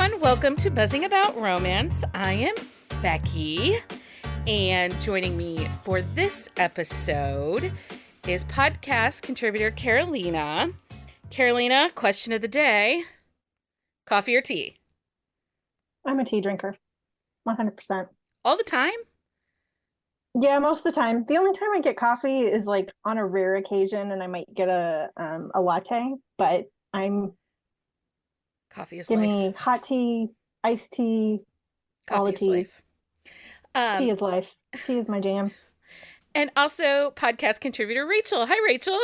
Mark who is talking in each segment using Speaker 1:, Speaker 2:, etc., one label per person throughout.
Speaker 1: everyone. Welcome to Buzzing About Romance. I am Becky, and joining me for this episode is podcast contributor Carolina. Carolina, question of the day: coffee or tea?
Speaker 2: I'm a tea drinker, 100%.
Speaker 1: All the time?
Speaker 2: Yeah, most of the time. The only time I get coffee is like on a rare occasion, and I might get a latte. But
Speaker 1: Coffee is
Speaker 2: give
Speaker 1: life.
Speaker 2: me hot tea, iced tea, all the
Speaker 1: Coffee is
Speaker 2: teas.
Speaker 1: life.
Speaker 2: Tea is life. Tea is my jam.
Speaker 1: And also podcast contributor Rachel. Hi, Rachel.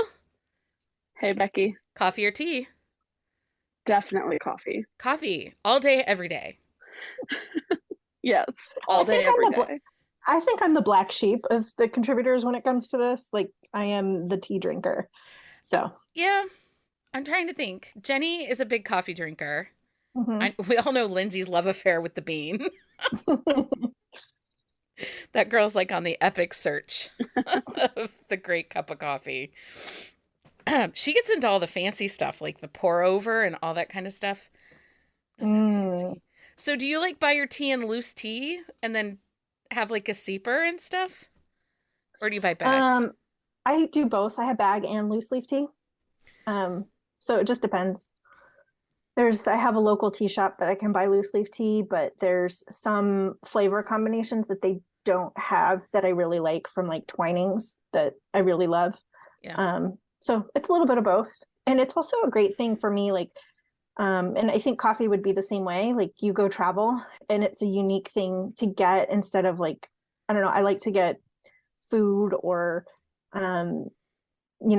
Speaker 3: Hey, Becky.
Speaker 1: Coffee or tea?
Speaker 3: Definitely coffee.
Speaker 1: Coffee. All day, every day.
Speaker 3: Yes, all day, every day.
Speaker 2: I think I'm the black sheep of the contributors when it comes to this. Like, I am the tea drinker. So
Speaker 1: yeah, I'm trying to think. Jenny is a big coffee drinker.
Speaker 2: mm-hmm.
Speaker 1: We all know Lindsay's love affair with the bean. That girl's like on the epic search of the great cup of coffee. She gets into all the fancy stuff, like the pour over and all that kind of stuff. Fancy. So do you like buy your tea in loose tea and then have like a siepper and stuff? Or do you buy bags?
Speaker 2: I do both. I have bag and loose leaf tea. So it just depends. I have a local tea shop that I can buy loose leaf tea, but there's some flavor combinations that they don't have that I really like from like Twinings that I really love.
Speaker 1: Yeah.
Speaker 2: So it's a little bit of both. And it's also a great thing for me, like, and I think coffee would be the same way. Like you go travel and it's a unique thing to get instead of like, I don't know, I like to get food or,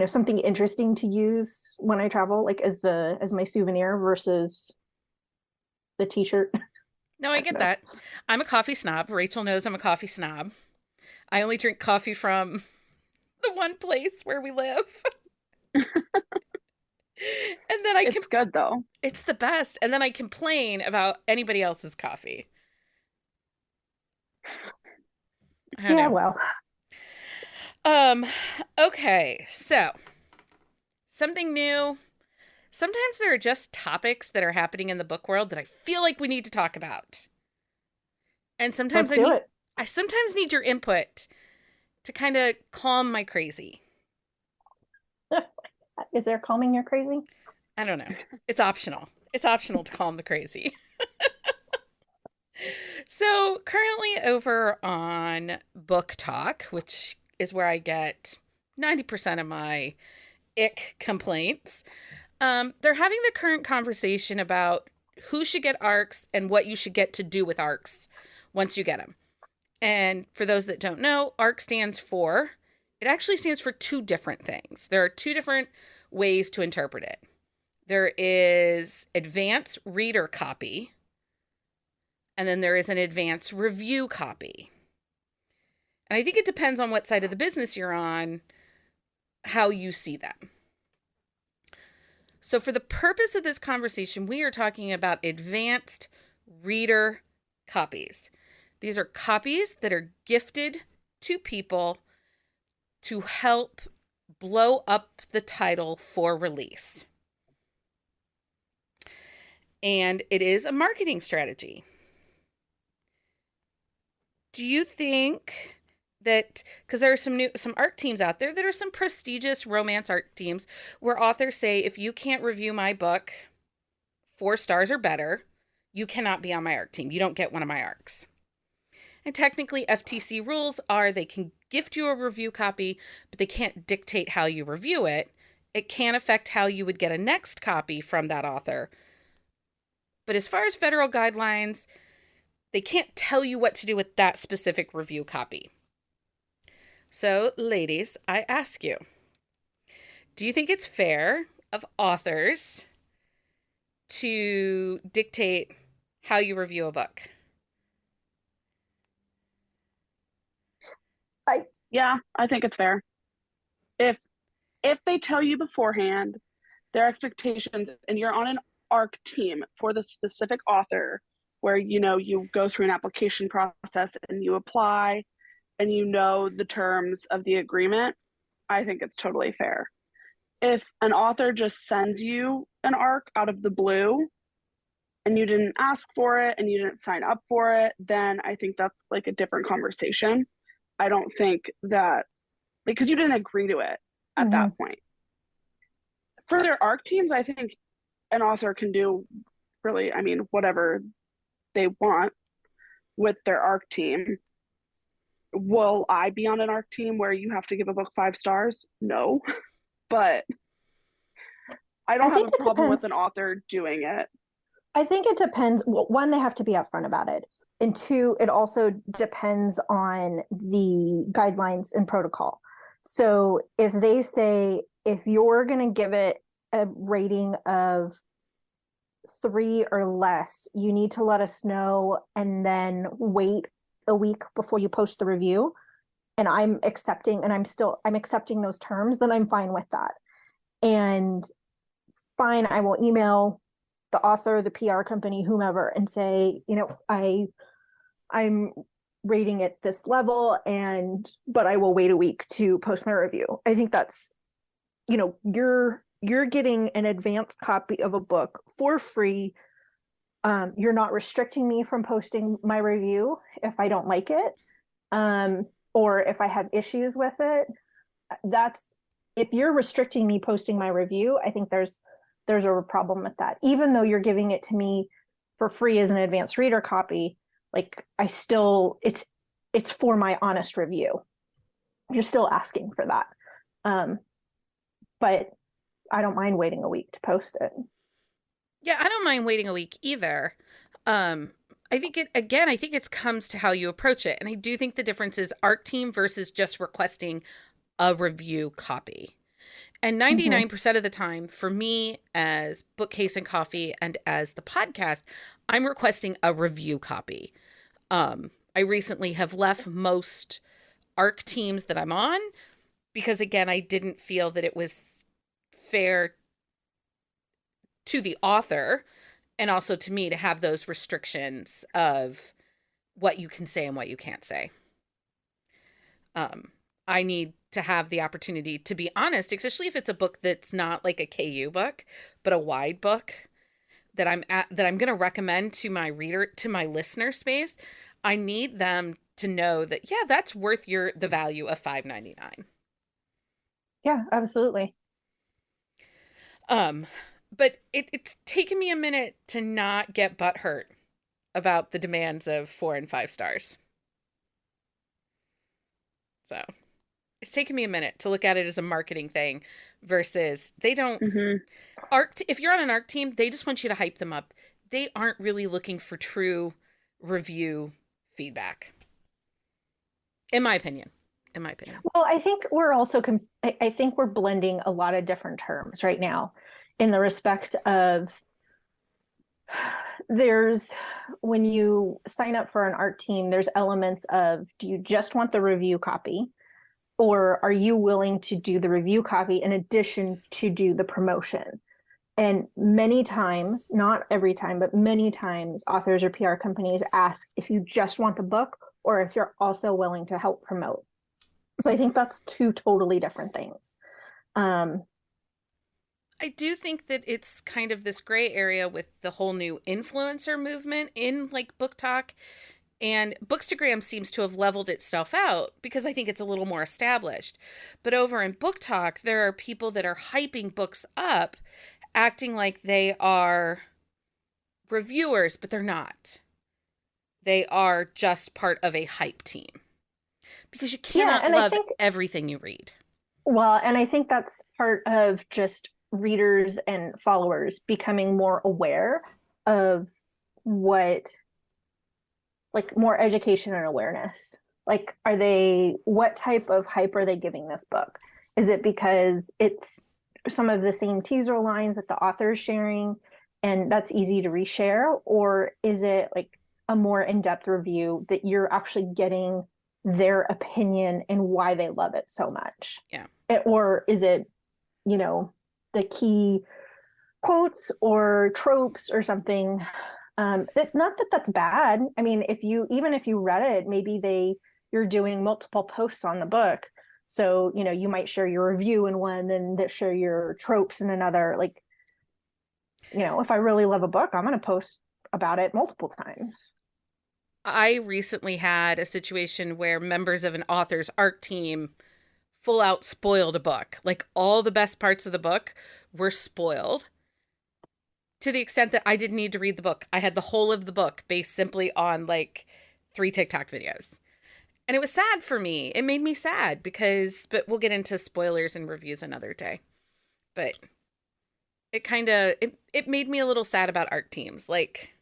Speaker 2: something interesting to use when I travel, like as my souvenir versus the t-shirt.
Speaker 1: No, I get that. I'm a coffee snob. Rachel knows I'm a coffee snob. I only drink coffee from the one place where we live. And then
Speaker 3: it's good though.
Speaker 1: It's the best. And then I complain about anybody else's coffee. I don't know.
Speaker 2: Well.
Speaker 1: Okay, so something new. Sometimes there are just topics that are happening in the book world that I feel like we need to talk about. And sometimes I sometimes need your input to kind of calm my crazy.
Speaker 2: Is there calming your crazy?
Speaker 1: I don't know. It's optional. It's optional to calm the crazy. So currently over on Book Talk, which is where I get 90% of my ick complaints, they're having the current conversation about who should get ARCs and what you should get to do with ARCs once you get them. And for those that don't know, ARC it actually stands for two different things. There are two different ways to interpret it. There is advanced reader copy, and then there is an advanced review copy. And I think it depends on what side of the business you're on, how you see them. So for the purpose of this conversation, we are talking about advanced reader copies. These are copies that are gifted to people to help blow up the title for release. And it is a marketing strategy. Do you think that, because there are some art teams out there that are some prestigious romance art teams where authors say, if you can't review my book 4 stars or better, you cannot be on my art team. You don't get one of my ARCs. And technically FTC rules are they can gift you a review copy, but they can't dictate how you review it. It can affect how you would get a next copy from that author. But as far as federal guidelines, they can't tell you what to do with that specific review copy. So, ladies, I ask you, do you think it's fair of authors to dictate how you review a book?
Speaker 3: I think it's fair. If they tell you beforehand their expectations and you're on an ARC team for the specific author where you go through an application process and you apply and the terms of the agreement, I think it's totally fair. If an author just sends you an ARC out of the blue and you didn't ask for it and you didn't sign up for it, then I think that's like a different conversation. I don't think that, like, because you didn't agree to it at that point. For their ARC teams, I think an author can do really, I mean, whatever they want with their ARC team. Will I be on an ARC team where you have to give a book 5 stars? No. But I don't have a problem with an author doing it.
Speaker 2: I think it depends. Well, one, they have to be upfront about it. And two, it also depends on the guidelines and protocol. So if they say, if you're going to give it a rating of 3 or less, you need to let us know and then wait a week before you post the review. And I'm accepting those terms, then I'm fine with that. And fine, I will email the author, the PR company, whomever, and say, I'm rating it this level, but I will wait a week to post my review. I think that's, you're getting an advanced copy of a book for free. You're not restricting me from posting my review if I don't like it, or if I have issues with it. If you're restricting me posting my review, I think there's a problem with that. Even though you're giving it to me for free as an advanced reader copy, like it's for my honest review. You're still asking for that. But I don't mind waiting a week to post it.
Speaker 1: Yeah, I don't mind waiting a week either. I think it comes to how you approach it. And I do think the difference is ARC team versus just requesting a review copy. And 99% of the time, for me as Bookcase and Coffee and as the podcast, I'm requesting a review copy. I recently have left most ARC teams that I'm on because, again, I didn't feel that it was fair to the author and also to me to have those restrictions of what you can say and what you can't say. I need to have the opportunity to be honest, especially if it's a book that's not like a KU book, but a wide book that I'm going to recommend to my listener space. I need them to know that, yeah, that's worth the value of $5.99.
Speaker 2: Yeah, absolutely.
Speaker 1: But it's taken me a minute to not get butthurt about the demands of 4 and 5 stars. So it's taken me a minute to look at it as a marketing thing versus they don't if you're on an ARC team, they just want you to hype them up. They aren't really looking for true review feedback. In my opinion.
Speaker 2: Well, I think we're also, I think we're blending a lot of different terms right now in the respect of when you sign up for an ARC team, there's elements of, do you just want the review copy? Or are you willing to do the review copy in addition to do the promotion? And many times, not every time, but many times, authors or PR companies ask if you just want the book or if you're also willing to help promote. So I think that's 2 totally different things.
Speaker 1: I do think that it's kind of this gray area with the whole new influencer movement in like Book Talk. And Bookstagram seems to have leveled itself out because I think it's a little more established. But over in Book Talk, there are people that are hyping books up, acting like they are reviewers, but they're not. They are just part of a hype team. Because you cannot love everything you read.
Speaker 2: Well, and I think that's part of just readers and followers becoming more aware of what, like, more education and awareness. Like, what type of hype are they giving this book? Is it because it's some of the same teaser lines that the author is sharing and that's easy to reshare? Or is it like a more in-depth review that you're actually getting their opinion and why they love it so much?
Speaker 1: Yeah.
Speaker 2: Or is it, the key quotes or tropes or something? Not that that's bad. I mean, even if you read it, maybe you're doing multiple posts on the book. So, you might share your review in one and that share your tropes in another. Like, if I really love a book, I'm going to post about it multiple times.
Speaker 1: I recently had a situation where members of an author's art team full out spoiled a book. Like all the best parts of the book were spoiled to the extent that I didn't need to read the book. I had the whole of the book based simply on like 3 TikTok videos. And it was sad for me. It made me sad but we'll get into spoilers and reviews another day. But it made me a little sad about art teams. Like,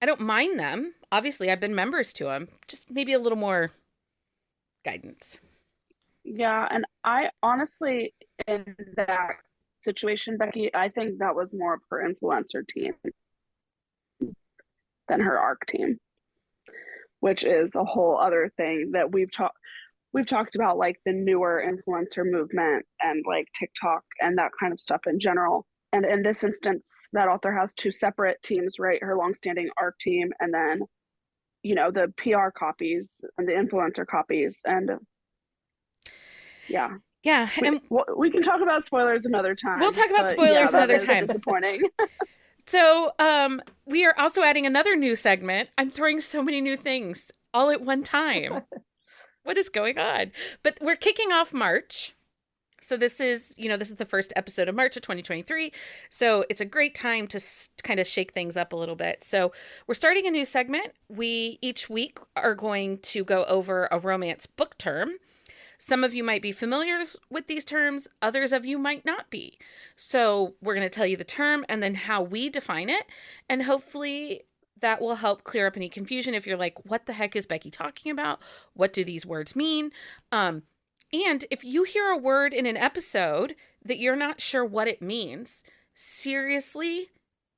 Speaker 1: I don't mind them. Obviously, I've been members to them. Just maybe a little more guidance.
Speaker 3: Yeah, and I honestly, in that situation, Becky, I think that was more of her influencer team than her ARC team, which is a whole other thing that we've talked about, like the newer influencer movement and like TikTok and that kind of stuff in general. And in this instance, that author has 2 separate teams, right? Her longstanding ARC team, and then, the PR copies and the influencer copies. And yeah.
Speaker 1: Yeah. And
Speaker 3: we can talk about spoilers another time.
Speaker 1: We'll talk about spoilers another time.
Speaker 3: Disappointing.
Speaker 1: So we are also adding another new segment. I'm throwing so many new things all at one time. What is going on? But we're kicking off March. So this is the first episode of March of 2023. So it's a great time to kind of shake things up a little bit. So we're starting a new segment. We each week are going to go over a romance book term. Some of you might be familiar with these terms. Others of you might not be. So we're going to tell you the term and then how we define it. And hopefully that will help clear up any confusion if you're like, what the heck is Becky talking about? What do these words mean? And if you hear a word in an episode that you're not sure what it means, seriously,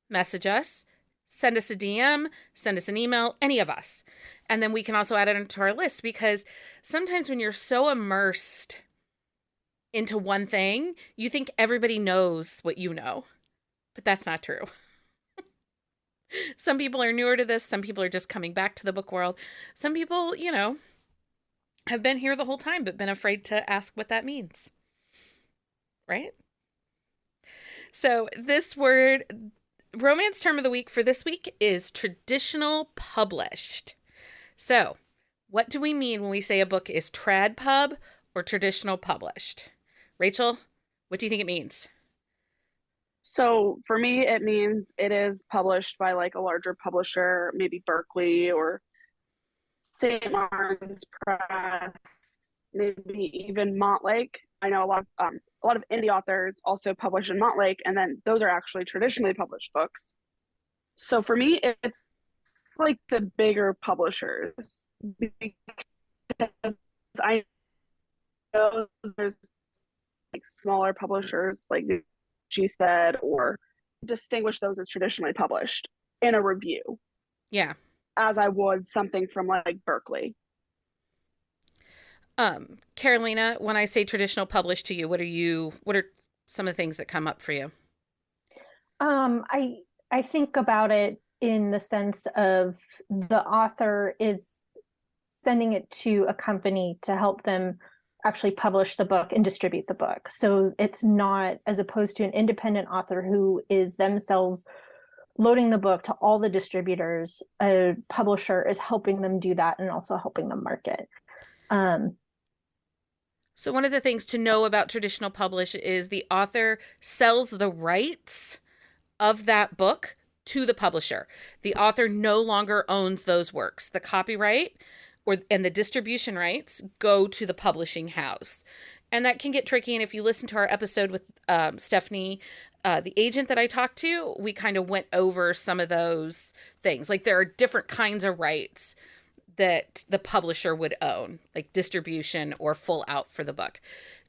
Speaker 1: message us, send us a DM, send us an email, any of us. And then we can also add it into our list, because sometimes when you're so immersed into one thing, you think everybody knows what you know, but that's not true. Some people are newer to this. Some people are just coming back to the book world. Some people, have been here the whole time, but been afraid to ask what that means. Right? So this word, romance term of the week for this week is traditional published. So what do we mean when we say a book is trad pub or traditional published? Rachel, what do you think it means?
Speaker 3: So for me, it means it is published by like a larger publisher, maybe Berkeley or St. Martin's Press, maybe even Montlake. I know a lot of indie authors also publish in Montlake, and then those are actually traditionally published books. So for me, it's like the bigger publishers, because I know there's like smaller publishers, like she said, or distinguish those as traditionally published in a review.
Speaker 1: Yeah.
Speaker 3: As I would something from like Berkeley.
Speaker 1: Carolina, when I say traditional published to you, what are some of the things that come up for you?
Speaker 2: I think about it in the sense of the author is sending it to a company to help them actually publish the book and distribute the book. So it's not, as opposed to an independent author who is themselves loading the book to all the distributors, a publisher is helping them do that and also helping them market.
Speaker 1: So one of the things to know about traditional publish is the author sells the rights of that book to the publisher. The author no longer owns those works. The copyright and the distribution rights go to the publishing house. And that can get tricky. And if you listen to our episode with Stephanie, the agent that I talked to, we kind of went over some of those things. Like there are different kinds of rights that the publisher would own, like distribution or full out for the book.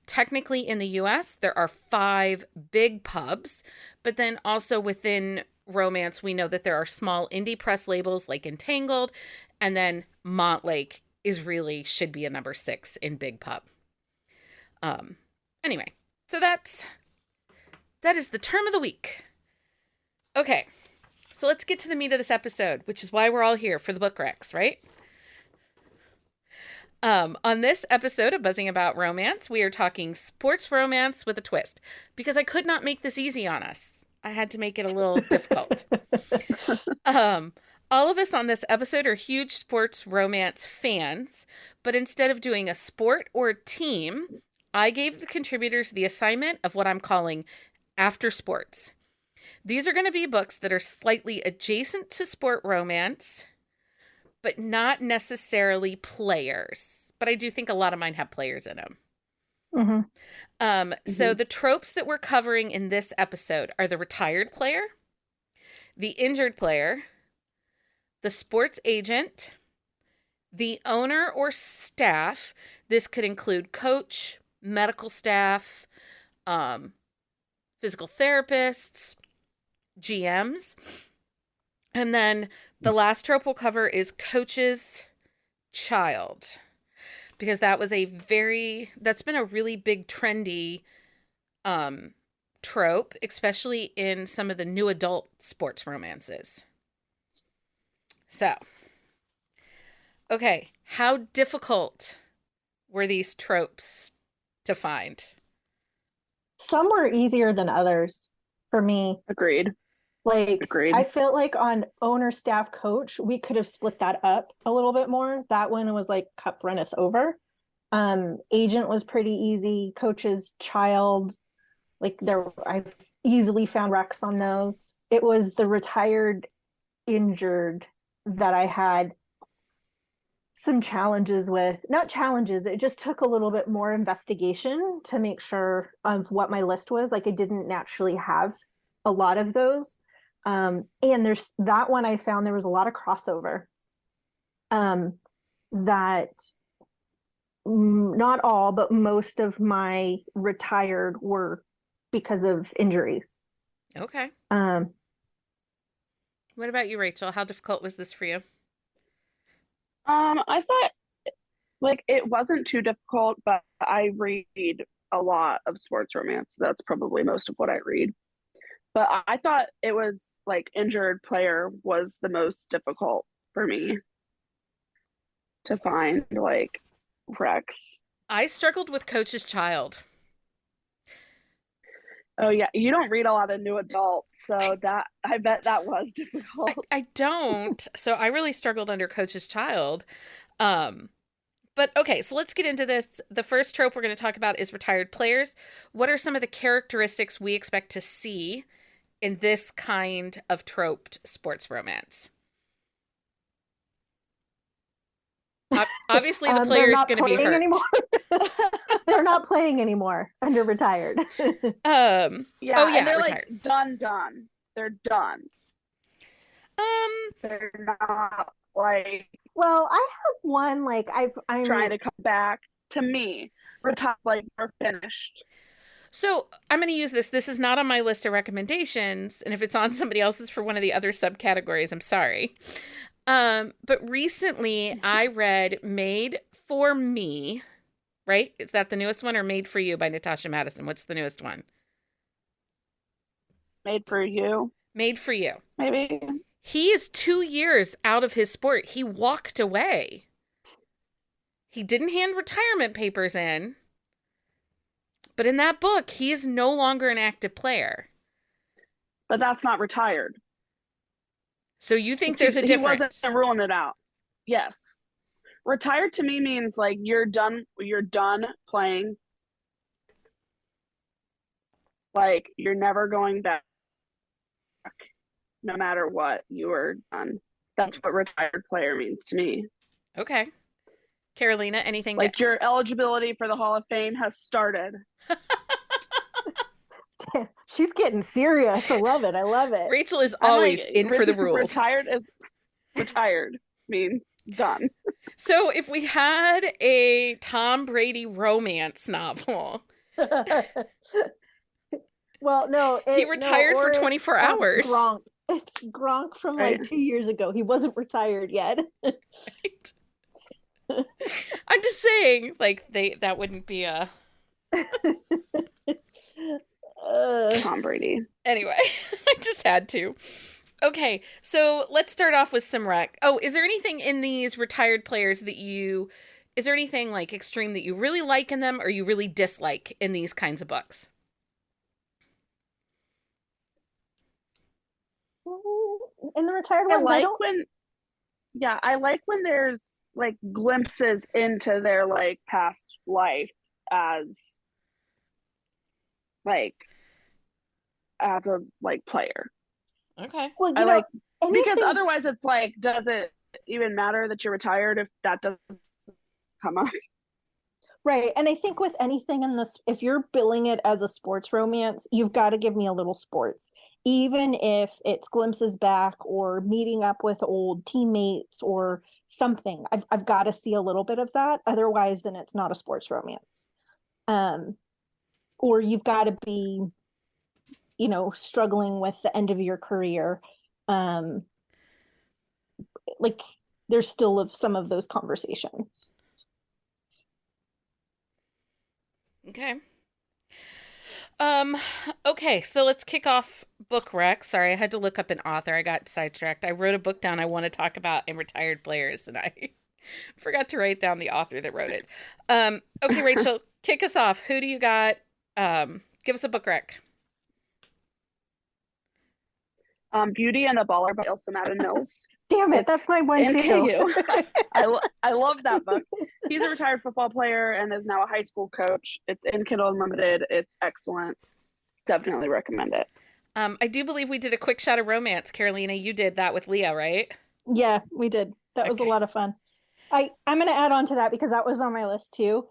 Speaker 1: Technically in the US, there are 5 big pubs, but then also within romance, we know that there are small indie press labels like Entangled, and then Montlake should be a number 6 in big pub. Anyway, so that is the term of the week. Okay, so let's get to the meat of this episode, which is why we're all here, for the book recs, right? On this episode of Buzzing About Romance, we are talking sports romance with a twist, because I could not make this easy on us. I had to make it a little difficult. All of us on this episode are huge sports romance fans, but instead of doing a sport or a team, I gave the contributors the assignment of what I'm calling after sports. These are going to be books that are slightly adjacent to sport romance, but not necessarily players. But I do think a lot of mine have players in them. So the tropes that we're covering in this episode are the retired player, the injured player, the sports agent, the owner or staff. This could include coach, medical staff, physical therapists, GMs. And then the last trope we'll cover is coach's child, because that's been a really big trendy trope, especially in some of the new adult sports romances. So, okay, how difficult were these tropes to find?
Speaker 2: Some were easier than others for me.
Speaker 3: Agreed.
Speaker 2: Agreed. I felt like on owner, staff, coach, we could have split that up a little bit more. That one was like cup runneth over. Agent was pretty easy. Coach's child, I've easily found wrecks on those. It was the retired, injured that I had some challenges with. Not challenges, it just took a little bit more investigation to make sure of what my list was. I didn't naturally have a lot of those. And there's that one I found there was a lot of crossover. That not all, but most of my retired were because of injuries.
Speaker 1: Okay. What about you, Rachel? How difficult was this for you?
Speaker 3: I thought it wasn't too difficult, but I read a lot of sports romance. That's probably most of what I read. But I thought it was injured player was the most difficult for me to find wrecks.
Speaker 1: I struggled with coach's child.
Speaker 3: Oh yeah, you don't read a lot of new adult, so that I bet that was difficult.
Speaker 1: I don't. So I really struggled under coach's child. But okay, so let's get into this. The first trope we're going to talk about is retired players. What are some of the characteristics we expect to see in this kind of troped sports romance? Obviously, the player is going to be hurt.
Speaker 2: Anymore. They're not playing anymore under retired.
Speaker 3: Yeah, and they're
Speaker 1: retired.
Speaker 3: Done. They're done. They're not
Speaker 2: Well, I have one I'm
Speaker 3: trying to come back to me. Retired, we're finished.
Speaker 1: So I'm going to use this. This is not on my list of recommendations, and if it's on somebody else's for one of the other subcategories, I'm sorry. But recently I read Made for Me, right? Is that the newest one, or Made for You by Natasha Madison? What's the newest one?
Speaker 3: Made for You.
Speaker 1: Made for You.
Speaker 3: Maybe.
Speaker 1: He is 2 years out of his sport. He walked away. He didn't hand retirement papers in. But in that book, he is no longer an active player.
Speaker 3: But that's not retired.
Speaker 1: So you think there's a difference?
Speaker 3: He wasn't ruling it out. Yes. Retired to me means you're done playing. You're never going back. No matter what, you are done. That's what retired player means to me.
Speaker 1: Okay. Carolina, anything?
Speaker 3: Your eligibility for the Hall of Fame has started.
Speaker 2: Damn, she's getting serious. I love it.
Speaker 1: Rachel is always in for the rules.
Speaker 3: Retired means done.
Speaker 1: So if we had a Tom Brady romance novel.
Speaker 2: Well, no.
Speaker 1: He retired for 24 hours.
Speaker 2: Gronk. It's Gronk from 2 years ago. He wasn't retired yet.
Speaker 1: Right. I'm just saying, that wouldn't be a
Speaker 3: Tom Brady.
Speaker 1: Anyway, I just had to. Okay, so let's start off with some rec. Oh, is there anything in these retired players is there anything extreme that you really like in them or you really dislike in these kinds of books?
Speaker 2: in the retired
Speaker 3: I
Speaker 2: ones.
Speaker 3: like when there's like glimpses into their like past life as like as a like player.
Speaker 1: Okay.
Speaker 2: Well,
Speaker 3: I like because
Speaker 2: anything
Speaker 3: otherwise it's like, does it even matter that you're retired if that doesn't come up?
Speaker 2: right. And I think with anything in this, if you're billing it as a sports romance, you've got to give me a little sports, even if it's glimpses back or meeting up with old teammates or something. I've got to see a little bit of that. Otherwise, then it's not a sports romance. Or you've got to be, struggling with the end of your career. Like there's still some of those conversations.
Speaker 1: Okay. Um, okay, so let's kick off book rec. Sorry, I had to look up an author. I got sidetracked. I wrote a book down I want to talk about in retired players, and I forgot to write down the author that wrote it. Okay, Rachel, kick us off. Who do you got? Give us a book rec.
Speaker 3: Beauty and the Baller by Ilsa Madden Mills.
Speaker 2: Damn it,
Speaker 3: It's
Speaker 2: that's my one
Speaker 3: in
Speaker 2: too.
Speaker 3: KU. I love that book. He's a retired football player and is now a high school coach. It's in Kindle Unlimited. It's excellent. Definitely recommend it.
Speaker 1: I do believe we did a quick shot of romance. Carolina, you did that with Leah, right?
Speaker 2: Yeah, we did. That was a
Speaker 1: Okay.
Speaker 2: lot of fun. I'm going to add on to that because that was on my list too.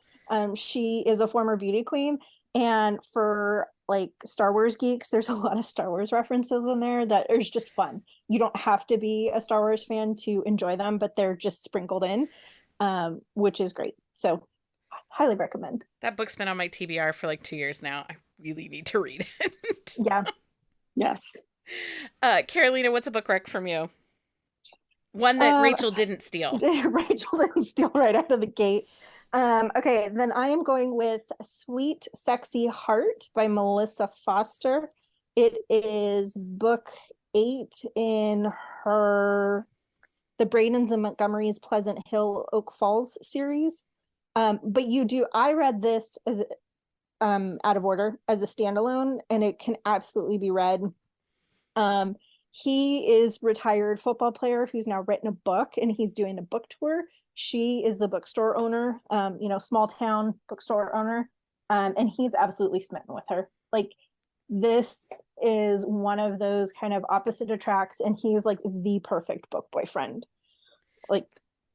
Speaker 2: She is a former beauty queen, and for like Star Wars geeks, there's a lot of Star Wars references in there that is just fun. You don't have to be a Star Wars fan to enjoy them, but they're just sprinkled in, which is great. So highly recommend.
Speaker 1: That book's been on my TBR for like 2 years now. I really need to read it.
Speaker 2: Yeah.
Speaker 3: Yes.
Speaker 1: Carolina, what's a book rec from you? One that Rachel
Speaker 2: So
Speaker 1: didn't steal.
Speaker 2: Rachel didn't steal right out of the gate. Okay, then I am going with Sweet Sexy Heart by Melissa Foster. It is book 8 in her the Bradens and Montgomery's Pleasant Hill Oak Falls series. But I read this as out of order as a standalone, and it can absolutely be read. He is retired football player who's now written a book, and he's doing a book tour. She is the bookstore owner, small town bookstore owner. And he's absolutely smitten with her. Like, this is one of those kind of opposite attracts, and he's like the perfect book boyfriend. Like,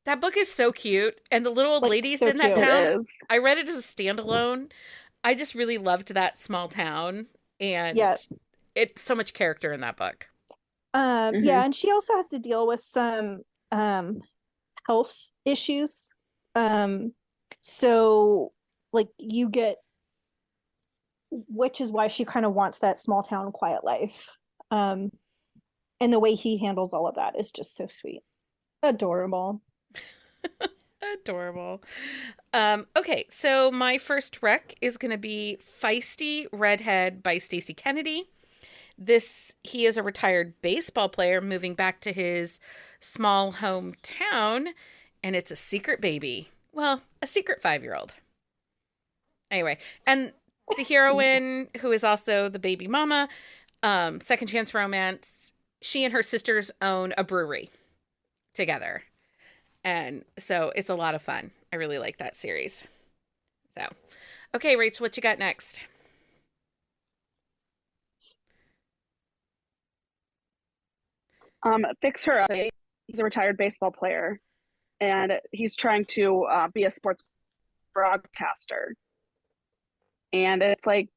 Speaker 1: that book is so cute. And the little old
Speaker 2: like,
Speaker 1: ladies
Speaker 2: so
Speaker 1: in that
Speaker 2: cute.
Speaker 1: town.
Speaker 3: It is.
Speaker 1: I read it as a standalone. I just really loved that small town. And
Speaker 2: Yeah.
Speaker 1: it's so much character in that book.
Speaker 2: Yeah, and she also has to deal with some health issues. So like you get, which is why she kind of wants that small town quiet life. And the way he handles all of that is just so sweet. Adorable.
Speaker 1: Adorable. Okay, so my first rec is going to be Feisty Redhead by Stacey Kennedy. He is a retired baseball player moving back to his small hometown, and it's a secret baby. Well, a secret 5-year-old. Anyway, and the heroine, who is also the baby mama, second chance romance, she and her sisters own a brewery together. And so it's a lot of fun. I really like that series. So, okay, Rach, what you got next?
Speaker 3: Fix Her Up. He's a retired baseball player, and he's trying to be a sports broadcaster. And it's like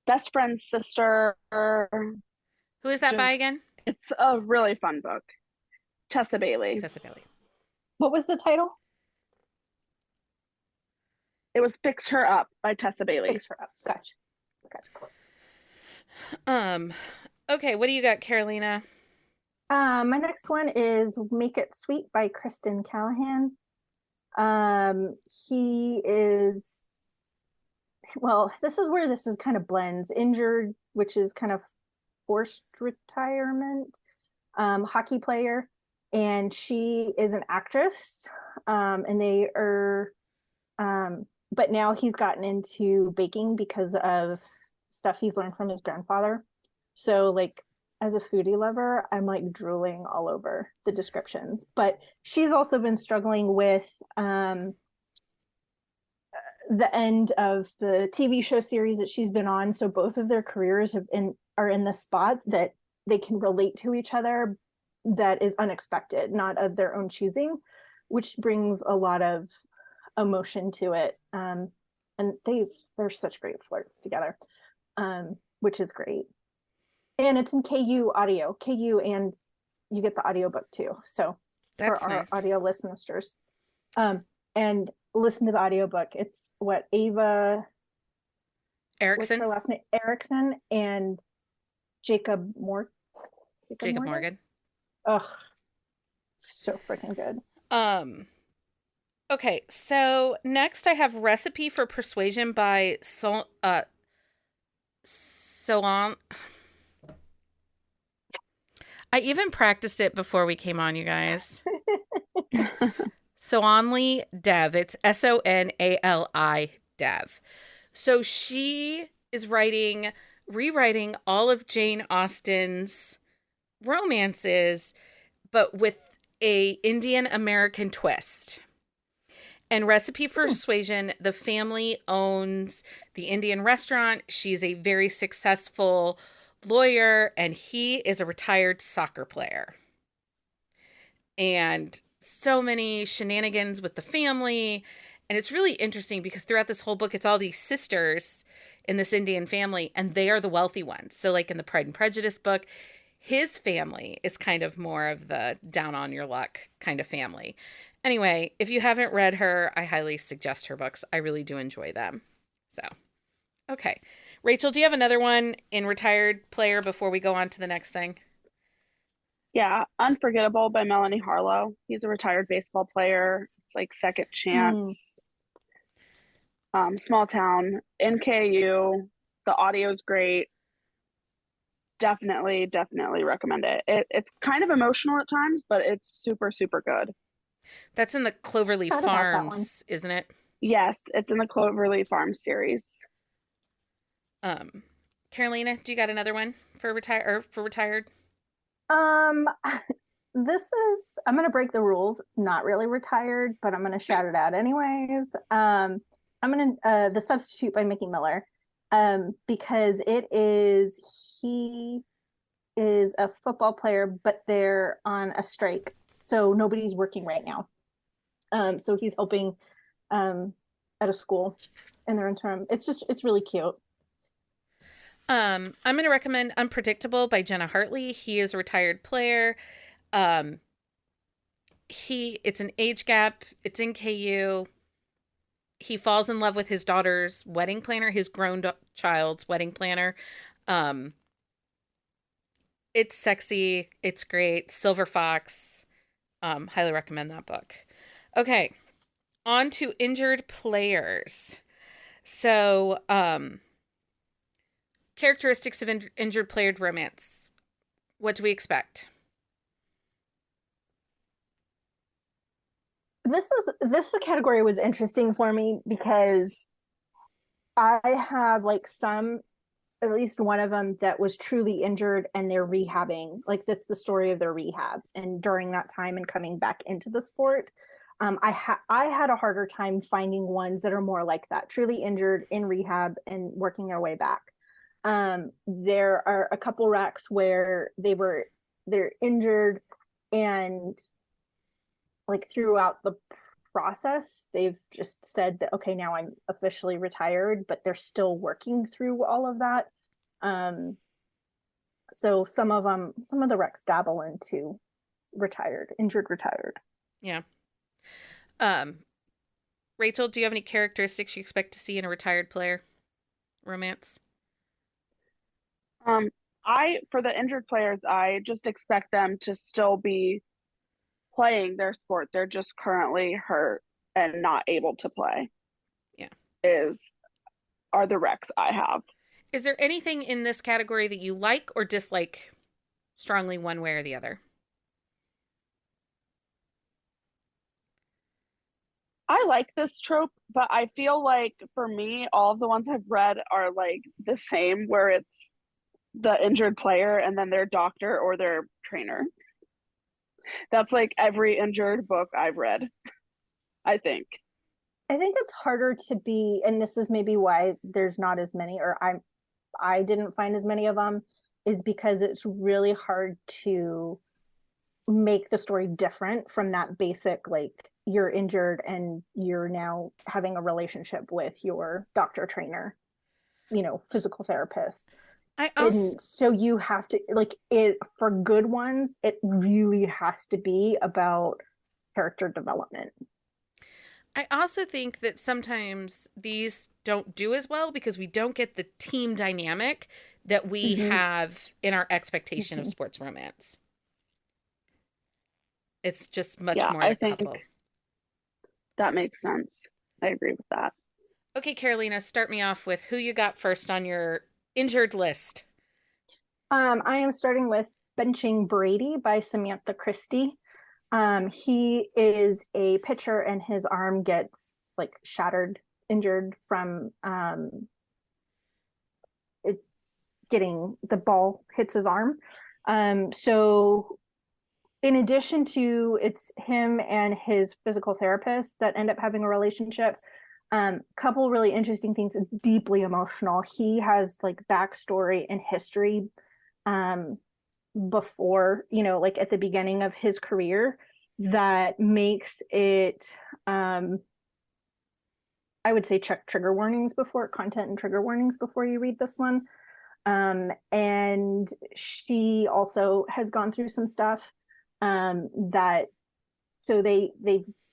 Speaker 3: best friend's sister.
Speaker 1: Who is that by again?
Speaker 3: It's a really fun book. Tessa Bailey.
Speaker 1: Tessa Bailey.
Speaker 2: What was the title?
Speaker 3: It was Fix Her Up by Tessa Bailey.
Speaker 2: Fix Her Up. Gotcha.
Speaker 1: Okay, what do you got, Carolina?
Speaker 2: My next one is Make It Sweet by Kristen Callahan. He is, well, this is where this is kind of blends. Injured, which is kind of forced retirement, hockey player, and she is an actress. And they are, but now he's gotten into baking because of stuff he's learned from his grandfather. So like as a foodie lover, I'm like drooling all over the descriptions. But she's also been struggling with the end of the TV show series that she's been on. So both of their careers are in the spot that they can relate to each other, that is unexpected, not of their own choosing, which brings a lot of emotion to it. And they're such great flirts together, which is great. And it's in KU audio, KU, and you get the audiobook too. So
Speaker 1: That's
Speaker 2: for our
Speaker 1: nice.
Speaker 2: audio listeners, and listen to the audiobook. It's what Ava
Speaker 1: Erickson.
Speaker 2: what's her last name? Erickson and Jacob
Speaker 1: Morgan.
Speaker 2: Ugh, so freaking good.
Speaker 1: Okay, so next I have Recipe for Persuasion by Soan. I even practiced it before we came on, you guys. Soanli Dev. It's Sonali Dev. So she is rewriting all of Jane Austen's romances, but with a Indian American twist. And Recipe for Persuasion, the family owns the Indian restaurant. She's a very successful lawyer, and he is a retired soccer player. And so many shenanigans with the family. And it's really interesting because throughout this whole book, it's all these sisters in this Indian family, and they are the wealthy ones. So like in the Pride and Prejudice book, his family is kind of more of the down on your luck kind of family. Anyway, if you haven't read her, I highly suggest her books. I really do enjoy them. So, okay. Rachel, do you have another one in Retired Player before we go on to the next thing?
Speaker 3: Yeah, Unforgettable by Melanie Harlow. He's a retired baseball player. It's like Second Chance. Small town in KU. The audio's great. Definitely recommend it. It's kind of emotional at times, but it's super, super good.
Speaker 1: That's in the Cloverleaf Farms, isn't it?
Speaker 3: Yes, it's in the Cloverleaf Farms series.
Speaker 1: Carolina, do you got another one for retired?
Speaker 2: This is, I'm gonna break the rules. It's not really retired, but I'm gonna shout it out anyways. I'm gonna The Substitute by Mickey Miller. Because he is a football player, but they're on a strike, so nobody's working right now. So he's helping at a school in their interim. It's really cute.
Speaker 1: I'm going to recommend Unpredictable by Jenna Hartley. He is a retired player. It's an age gap. It's in KU. He falls in love with his daughter's wedding planner, his grown child's wedding planner. It's sexy. It's great. Silver Fox. Highly recommend that book. Okay. On to Injured Players. So, characteristics of injured player romance. What do we expect?
Speaker 2: This category was interesting for me because I have like at least one of them that was truly injured and they're rehabbing. Like that's the story of their rehab and during that time and coming back into the sport. I had a harder time finding ones that are more like that, truly injured in rehab and working their way back. There are a couple racks where they're injured and like throughout the process they've just said that okay, now I'm officially retired, but they're still working through all of that. So some of the wrecks dabble into injured retired.
Speaker 1: Yeah. Rachel, do you have any characteristics you expect to see in a retired player romance?
Speaker 3: For the injured players, I just expect them to still be playing their sport. They're just currently hurt and not able to play.
Speaker 1: Yeah.
Speaker 3: Are the wrecks I have.
Speaker 1: Is there anything in this category that you like or dislike strongly one way or the other?
Speaker 3: I like this trope, but I feel like for me, all of the ones I've read are like the same, where it's the injured player and then their doctor or their trainer. That's like every injured book I've read, I think.
Speaker 2: I think it's harder to be, and this is maybe why there's not as many, or I didn't find as many of them, is because it's really hard to make the story different from that basic, like, you're injured and you're now having a relationship with your doctor, trainer, physical therapist.
Speaker 1: I also
Speaker 2: And so you have to, like, it, for good ones, it really has to be about character development.
Speaker 1: I also think that sometimes these don't do as well because we don't get the team dynamic that we
Speaker 2: Mm-hmm.
Speaker 1: have in our expectation of
Speaker 2: Mm-hmm.
Speaker 1: sports romance. It's just much
Speaker 3: Yeah,
Speaker 1: more
Speaker 3: I
Speaker 1: the
Speaker 3: think
Speaker 1: couple.
Speaker 3: that makes sense. I agree with that.
Speaker 1: Okay, Carolina, start me off with who you got first on your injured list.
Speaker 2: I am starting with Benching Brady by Samantha Christie. He is a pitcher and his arm gets like shattered, injured from it's getting the ball hits his arm. So in addition to it's him and his physical therapist that end up having a relationship, couple really interesting things. It's deeply emotional. He has like backstory and history um before, like at the beginning of his career, that makes it, I would say, check trigger warnings before, content and trigger warnings before you read this one. And she also has gone through some stuff, that, so they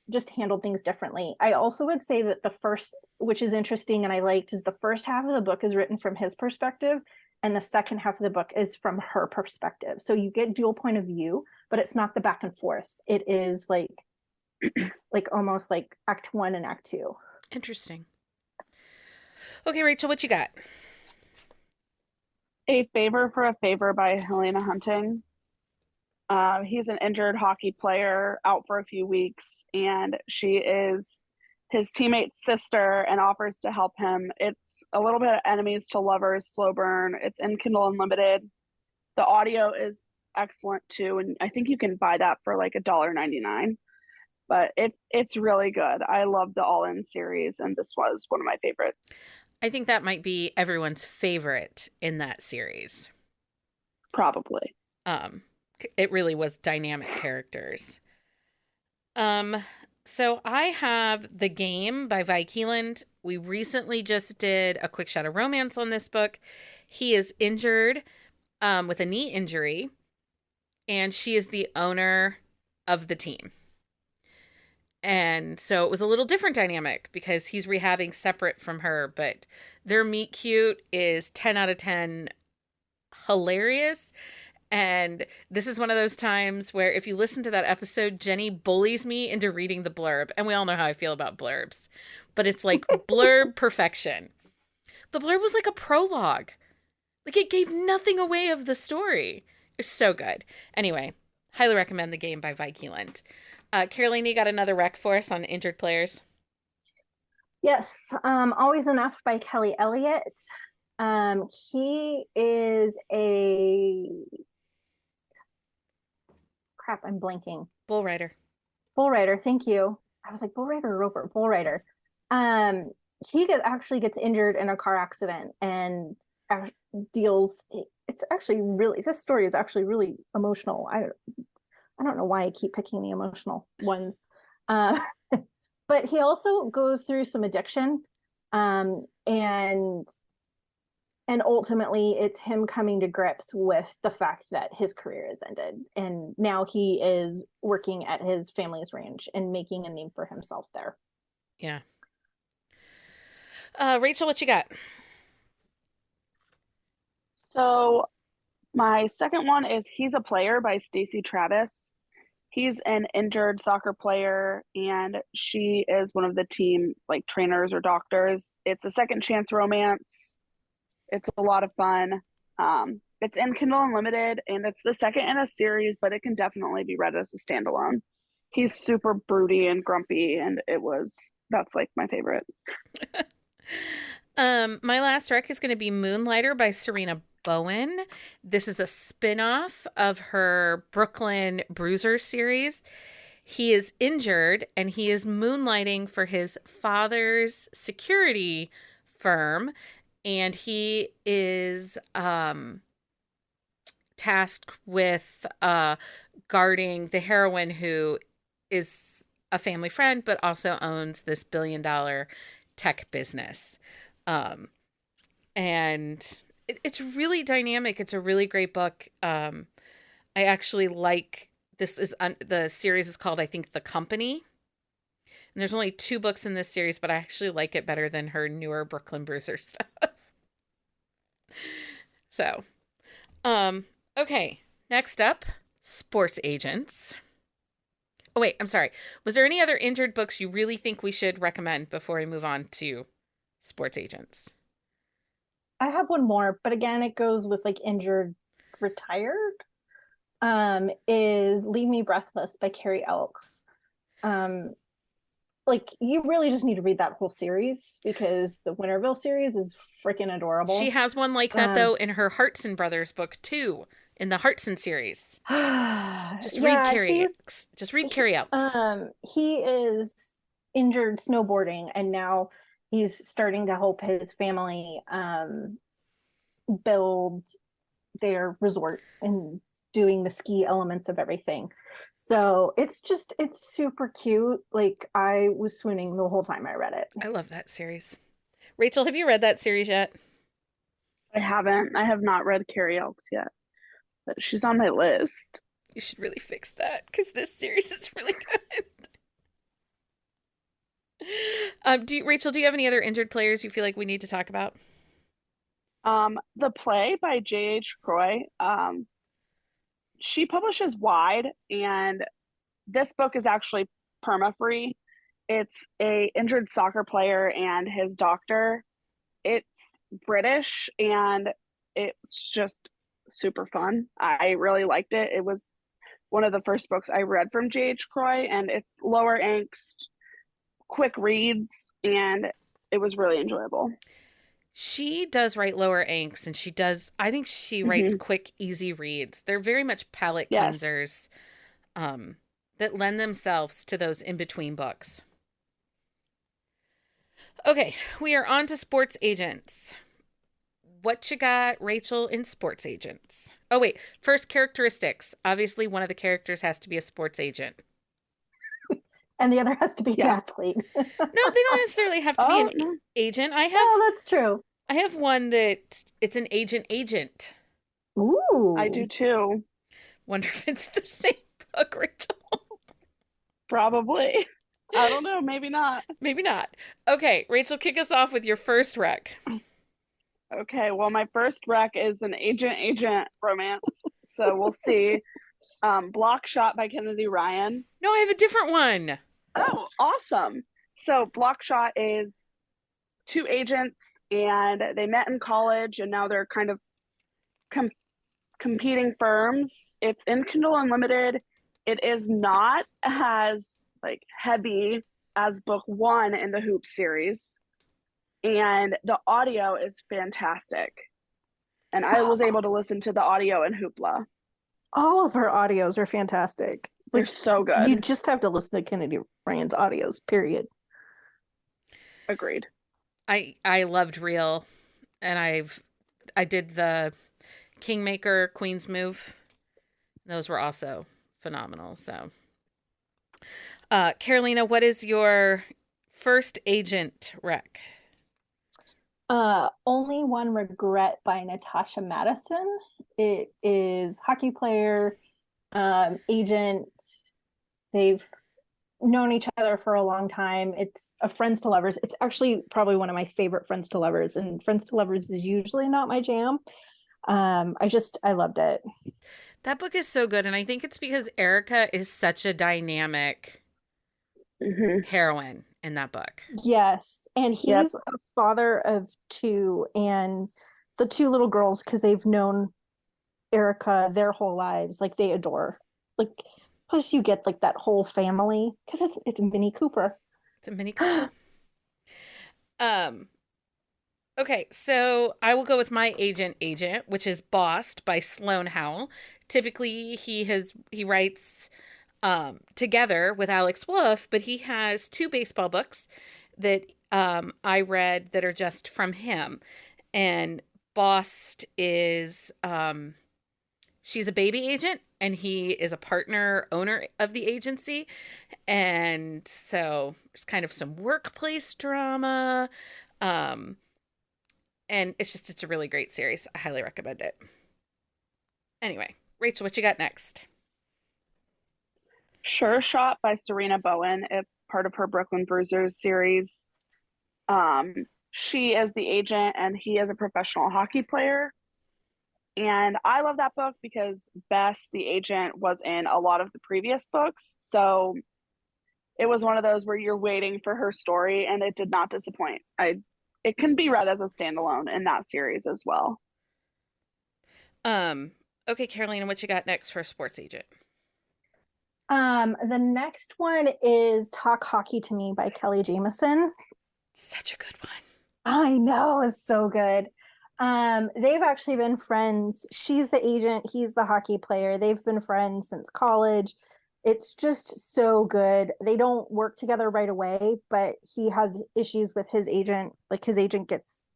Speaker 2: just handled things differently. I also would say that the first, which is interesting and I liked, is the first half of the book is written from his perspective and the second half of the book is from her perspective. So you get dual point of view, but it's not the back and forth. It is like almost like act one and act two.
Speaker 1: Interesting. Okay, Rachel, what you got?
Speaker 3: A Favor for a Favor by Helena Hunting. He's an injured hockey player out for a few weeks, and she is his teammate's sister and offers to help him. It's a little bit of enemies to lovers, slow burn. It's in Kindle Unlimited. The audio is excellent too, and I think you can buy that for like $1.99. But it's really good. I love the All In series, and this was one of my favorites.
Speaker 1: I think that might be everyone's favorite in that series.
Speaker 3: Probably.
Speaker 1: It really was dynamic characters. So I have The Game by Vi Keeland. We recently just did a quick shot of romance on this book. He is injured with a knee injury, and she is the owner of the team. And so it was a little different dynamic because he's rehabbing separate from her, but their meet cute is 10 out of 10 hilarious. And this is one of those times where if you listen to that episode, Jenny bullies me into reading the blurb. And we all know how I feel about blurbs, but it's like blurb perfection. The blurb was like a prologue. Like it gave nothing away of the story. It's so good. Anyway, highly recommend The Game by Vi Keeland. Caroline, you got another rec for us on injured players?
Speaker 2: Yes, Always Enough by Kelly Elliott. He is a crap, I'm blanking.
Speaker 1: Bull Rider.
Speaker 2: Bull Rider, thank you. I was like, Bull Rider or Roper? Bull Rider. He actually gets injured in a car accident and deals. It's actually really, this story is actually really emotional. I don't know why I keep picking the emotional ones. But he also goes through some addiction. And ultimately it's him coming to grips with the fact that his career has ended. And now he is working at his family's ranch and making a name for himself there.
Speaker 1: Yeah. Rachel, what you got?
Speaker 3: So my second one is He's a Player by Stacey Travis. He's an injured soccer player and she is one of the team like trainers or doctors. It's a second chance romance. It's a lot of fun. It's in Kindle Unlimited and it's the second in a series, but it can definitely be read as a standalone. He's super broody and grumpy and that's like my favorite.
Speaker 1: My last rec is going to be Moonlighter by Serena Bowen. This is a spin-off of her Brooklyn Bruiser series. He is injured and he is moonlighting for his father's security firm, and he is tasked with guarding the heroine who is a family friend but also owns this billion-dollar tech business. And it's really dynamic. It's a really great book. I actually like this. Is the series is called, I think, The Company. And there's only 2 books in this series, but I actually like it better than her newer Brooklyn Bruiser stuff. So, okay. Next up, Sports Agents. Oh, wait, I'm sorry. Was there any other injured books you really think we should recommend before we move on to Sports Agents?
Speaker 2: I have one more, but again, it goes with like injured, retired. Is Leave Me Breathless by Carrie Elks. Like, you really just need to read that whole series because the Winterville series is freaking adorable.
Speaker 1: She has one like that, though, in her Hartson Brothers book, too, in the Hartson series. Just read Carrie Elks. Just read Carrie Elks.
Speaker 2: He is injured snowboarding, and now he's starting to help his family build their resort and doing the ski elements of everything. So it's super cute. Like, I was swooning the whole time I read it.
Speaker 1: I love that series. Rachel, have you read that series yet?
Speaker 3: I haven't. I have not read Carrie Elks yet, but she's on my list.
Speaker 1: You should really fix that because this series is really good. Rachel, do you have any other injured players you feel like we need to talk about?
Speaker 3: The Play by J.H. Croy. She publishes Wide, and this book is actually perma-free. It's a injured soccer player and his doctor. It's British, and it's just super fun. I really liked it. It was one of the first books I read from J.H. Croy, and it's lower angst, quick reads, and it was really enjoyable.
Speaker 1: She does write lower angst, and I think she writes quick, easy reads. They're very much palate cleansers that lend themselves to those in-between books. Okay, we are on to Sports Agents. What you got, Rachel, in Sports Agents? Oh, wait. First, characteristics. Obviously, one of the characters has to be a sports agent.
Speaker 2: And the other has to be an athlete.
Speaker 1: No, they don't necessarily have to be an agent.
Speaker 2: That's true.
Speaker 1: I have one that it's an agent.
Speaker 2: Ooh.
Speaker 3: I do too.
Speaker 1: Wonder if it's the same book, Rachel.
Speaker 3: Probably. I don't know. Maybe not.
Speaker 1: Maybe not. Okay, Rachel, kick us off with your first rec.
Speaker 3: Okay, well, my first rec is an agent romance. So we'll see. Block Shot by Kennedy Ryan.
Speaker 1: No, I have a different one.
Speaker 3: Oh, awesome. So Block Shot is 2 agents, and they met in college, and now they're kind of competing firms. It's in Kindle Unlimited. It is not as heavy as book 1 in the Hoop series, and the audio is fantastic. And I was able to listen to the audio in Hoopla.
Speaker 2: All of her audios are fantastic.
Speaker 3: They're so good.
Speaker 2: You just have to listen to Kennedy Ryan's audios, period.
Speaker 3: Agreed.
Speaker 1: I loved Real, and I did the Kingmaker Queen's Move. Those were also phenomenal. So, Carolina, what is your first agent rec?
Speaker 2: Only One Regret by Natasha Madison. It is hockey player, agent. They've known each other for a long time. It's a friends to lovers. It's actually probably one of my favorite friends to lovers, and friends to lovers is usually not my jam. I loved it.
Speaker 1: That book is so good, and I think it's because Erica is such a dynamic heroine in that book.
Speaker 2: Yes, and he's a father of 2, and the 2 little girls, because they've known Erica their whole lives, like they adore. Like, plus you get like that whole family because it's Minnie Cooper.
Speaker 1: It's a Minnie Cooper. Okay, so I will go with my agent, which is Bossed by Sloan Howell. Typically, he writes together with Alex Wolff, but he has two baseball books that I read that are just from him. And Bossed is she's a baby agent, and he is a partner owner of the agency. And so there's kind of some workplace drama. Um, and it's a really great series. I highly recommend it. Anyway, Rachel, what you got next?
Speaker 3: Sure Shot by Serena Bowen. It's part of her Brooklyn Bruisers series. Um, she is the agent and he is a professional hockey player. And I love that book because Bess, the agent, was in a lot of the previous books. So it was one of those where you're waiting for her story and it did not disappoint. It can be read as a standalone in that series as well.
Speaker 1: Um, okay, Carolina, what you got next for a sports agent?
Speaker 2: The next one is Talk Hockey to Me by Kelly Jamieson.
Speaker 1: Such a good one.
Speaker 2: I know, it's so good. They've actually been friends. She's the agent, he's the hockey player. They've been friends since college. It's just so good. They don't work together right away, but he has issues with his agent. Like his agent gets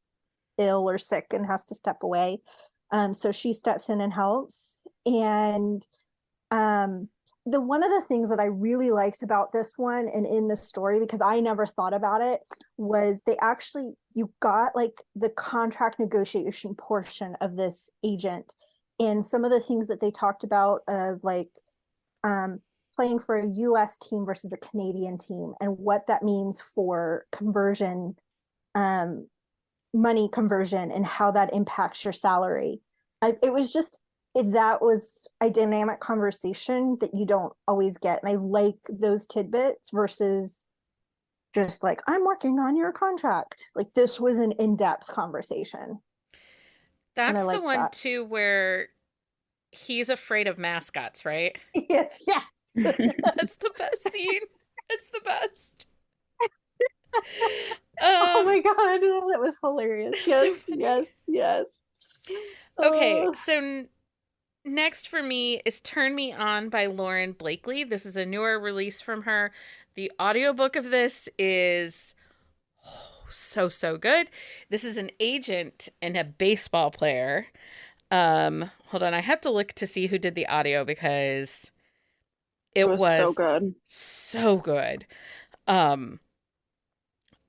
Speaker 2: ill or sick and has to step away. So she steps in and helps. And the one of the things that I really liked about this one and in the story, because I never thought about it, was you got like the contract negotiation portion of this agent and some of the things that they talked about of like playing for a US team versus a Canadian team and what that means for conversion, money conversion, and how that impacts your salary. It was just that was a dynamic conversation that you don't always get. And I like those tidbits versus just like, I'm working on your contract. Like this was an in-depth conversation. And I
Speaker 1: That's the
Speaker 2: liked
Speaker 1: one
Speaker 2: that.
Speaker 1: too where he's afraid of mascots, right?
Speaker 2: Yes, yes.
Speaker 1: That's the best scene. It's the best.
Speaker 2: Oh
Speaker 1: Um,
Speaker 2: my God. That was hilarious.
Speaker 1: so
Speaker 2: Yes,
Speaker 1: funny.
Speaker 2: yes, yes.
Speaker 1: Okay,
Speaker 2: Oh,
Speaker 1: so next for me is Turn Me On by Lauren Blakely. This is a newer release from her. The audiobook of this is so good. This is an agent and a baseball player. Hold on, I have to look to see who did the audio because
Speaker 3: It
Speaker 1: it
Speaker 3: was so
Speaker 1: was
Speaker 3: good.
Speaker 1: so good. Um,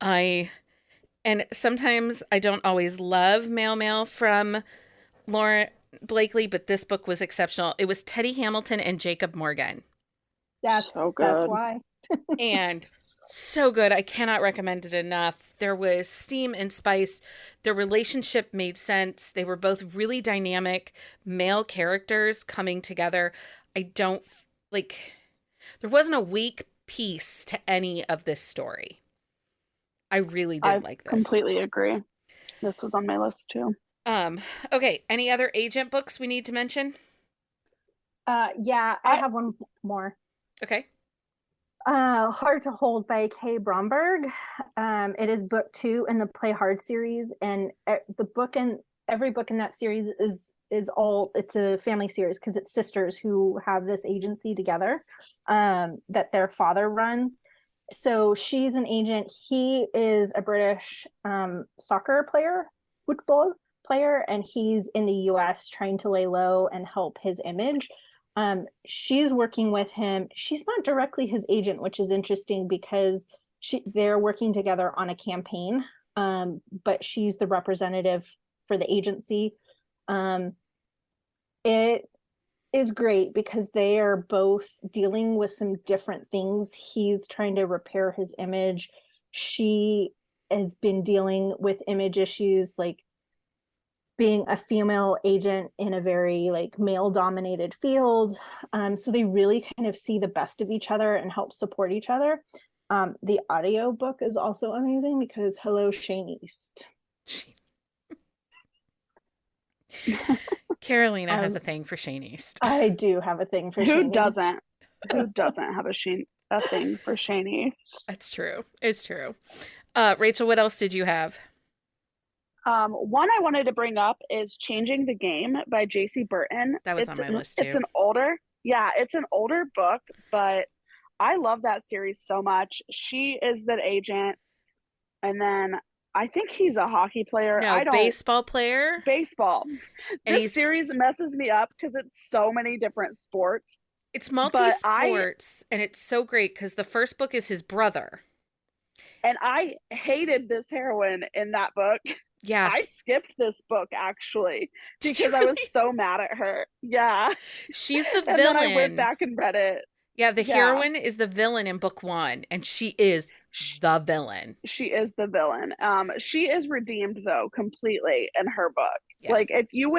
Speaker 1: I and sometimes I don't always love mail from Lauren Blakely, but this book was exceptional. It was Teddy Hamilton and Jacob Morgan.
Speaker 3: So
Speaker 2: that's
Speaker 3: good.
Speaker 2: why.
Speaker 1: And so good. I cannot recommend it enough. There was steam and spice. Their relationship made sense. They were both really dynamic male characters coming together. I don't like, there wasn't a weak piece to any of this story. I really
Speaker 3: I
Speaker 1: did like this.
Speaker 3: completely agree. This was on my list too.
Speaker 1: Um, okay, any other agent books we need to mention?
Speaker 2: Yeah, I have one more.
Speaker 1: Okay.
Speaker 2: Hard to Hold by Kay Bromberg. It is book 2 in the Play Hard series, and the book and every book in that series is all, it's a family series because it's sisters who have this agency together that their father runs. So she's an agent. He is a British soccer player, football player, and he's in the US trying to lay low and help his image. She's working with him. She's not directly his agent, which is interesting because they're working together on a campaign, but she's the representative for the agency. It is great because they are both dealing with some different things. He's trying to repair his image. She has been dealing with image issues like being a female agent in a very like male dominated field. So they really kind of see the best of each other and help support each other. The audio book is also amazing because hello, Shane East.
Speaker 1: Carolina has a thing for Shane East.
Speaker 2: I do have a thing for
Speaker 3: Who
Speaker 2: Shane
Speaker 3: doesn't?
Speaker 2: East.
Speaker 3: Who doesn't have a thing for Shane East?
Speaker 1: It's true. It's true. Rachel, what else did you have?
Speaker 3: One I wanted to bring up is Changing the Game by J.C. Burton.
Speaker 1: That was on my list
Speaker 3: It's
Speaker 1: too.
Speaker 3: it's an older book, but I love that series so much. She is the agent, and then I think he's a hockey player.
Speaker 1: No, baseball player.
Speaker 3: Baseball.
Speaker 1: And
Speaker 3: This series messes me up because it's so many different sports.
Speaker 1: It's multi-sports, and it's so great because the first book is his brother.
Speaker 3: And I hated this heroine in that book.
Speaker 1: Yeah.
Speaker 3: I skipped this book actually because I was so mad at her. Yeah.
Speaker 1: She's the
Speaker 3: And
Speaker 1: villain.
Speaker 3: then I went back and read it.
Speaker 1: Yeah, the heroine is the villain in book 1, and she is the villain.
Speaker 3: She is the villain. She is redeemed though completely in her book.
Speaker 1: Yeah.
Speaker 3: Like if you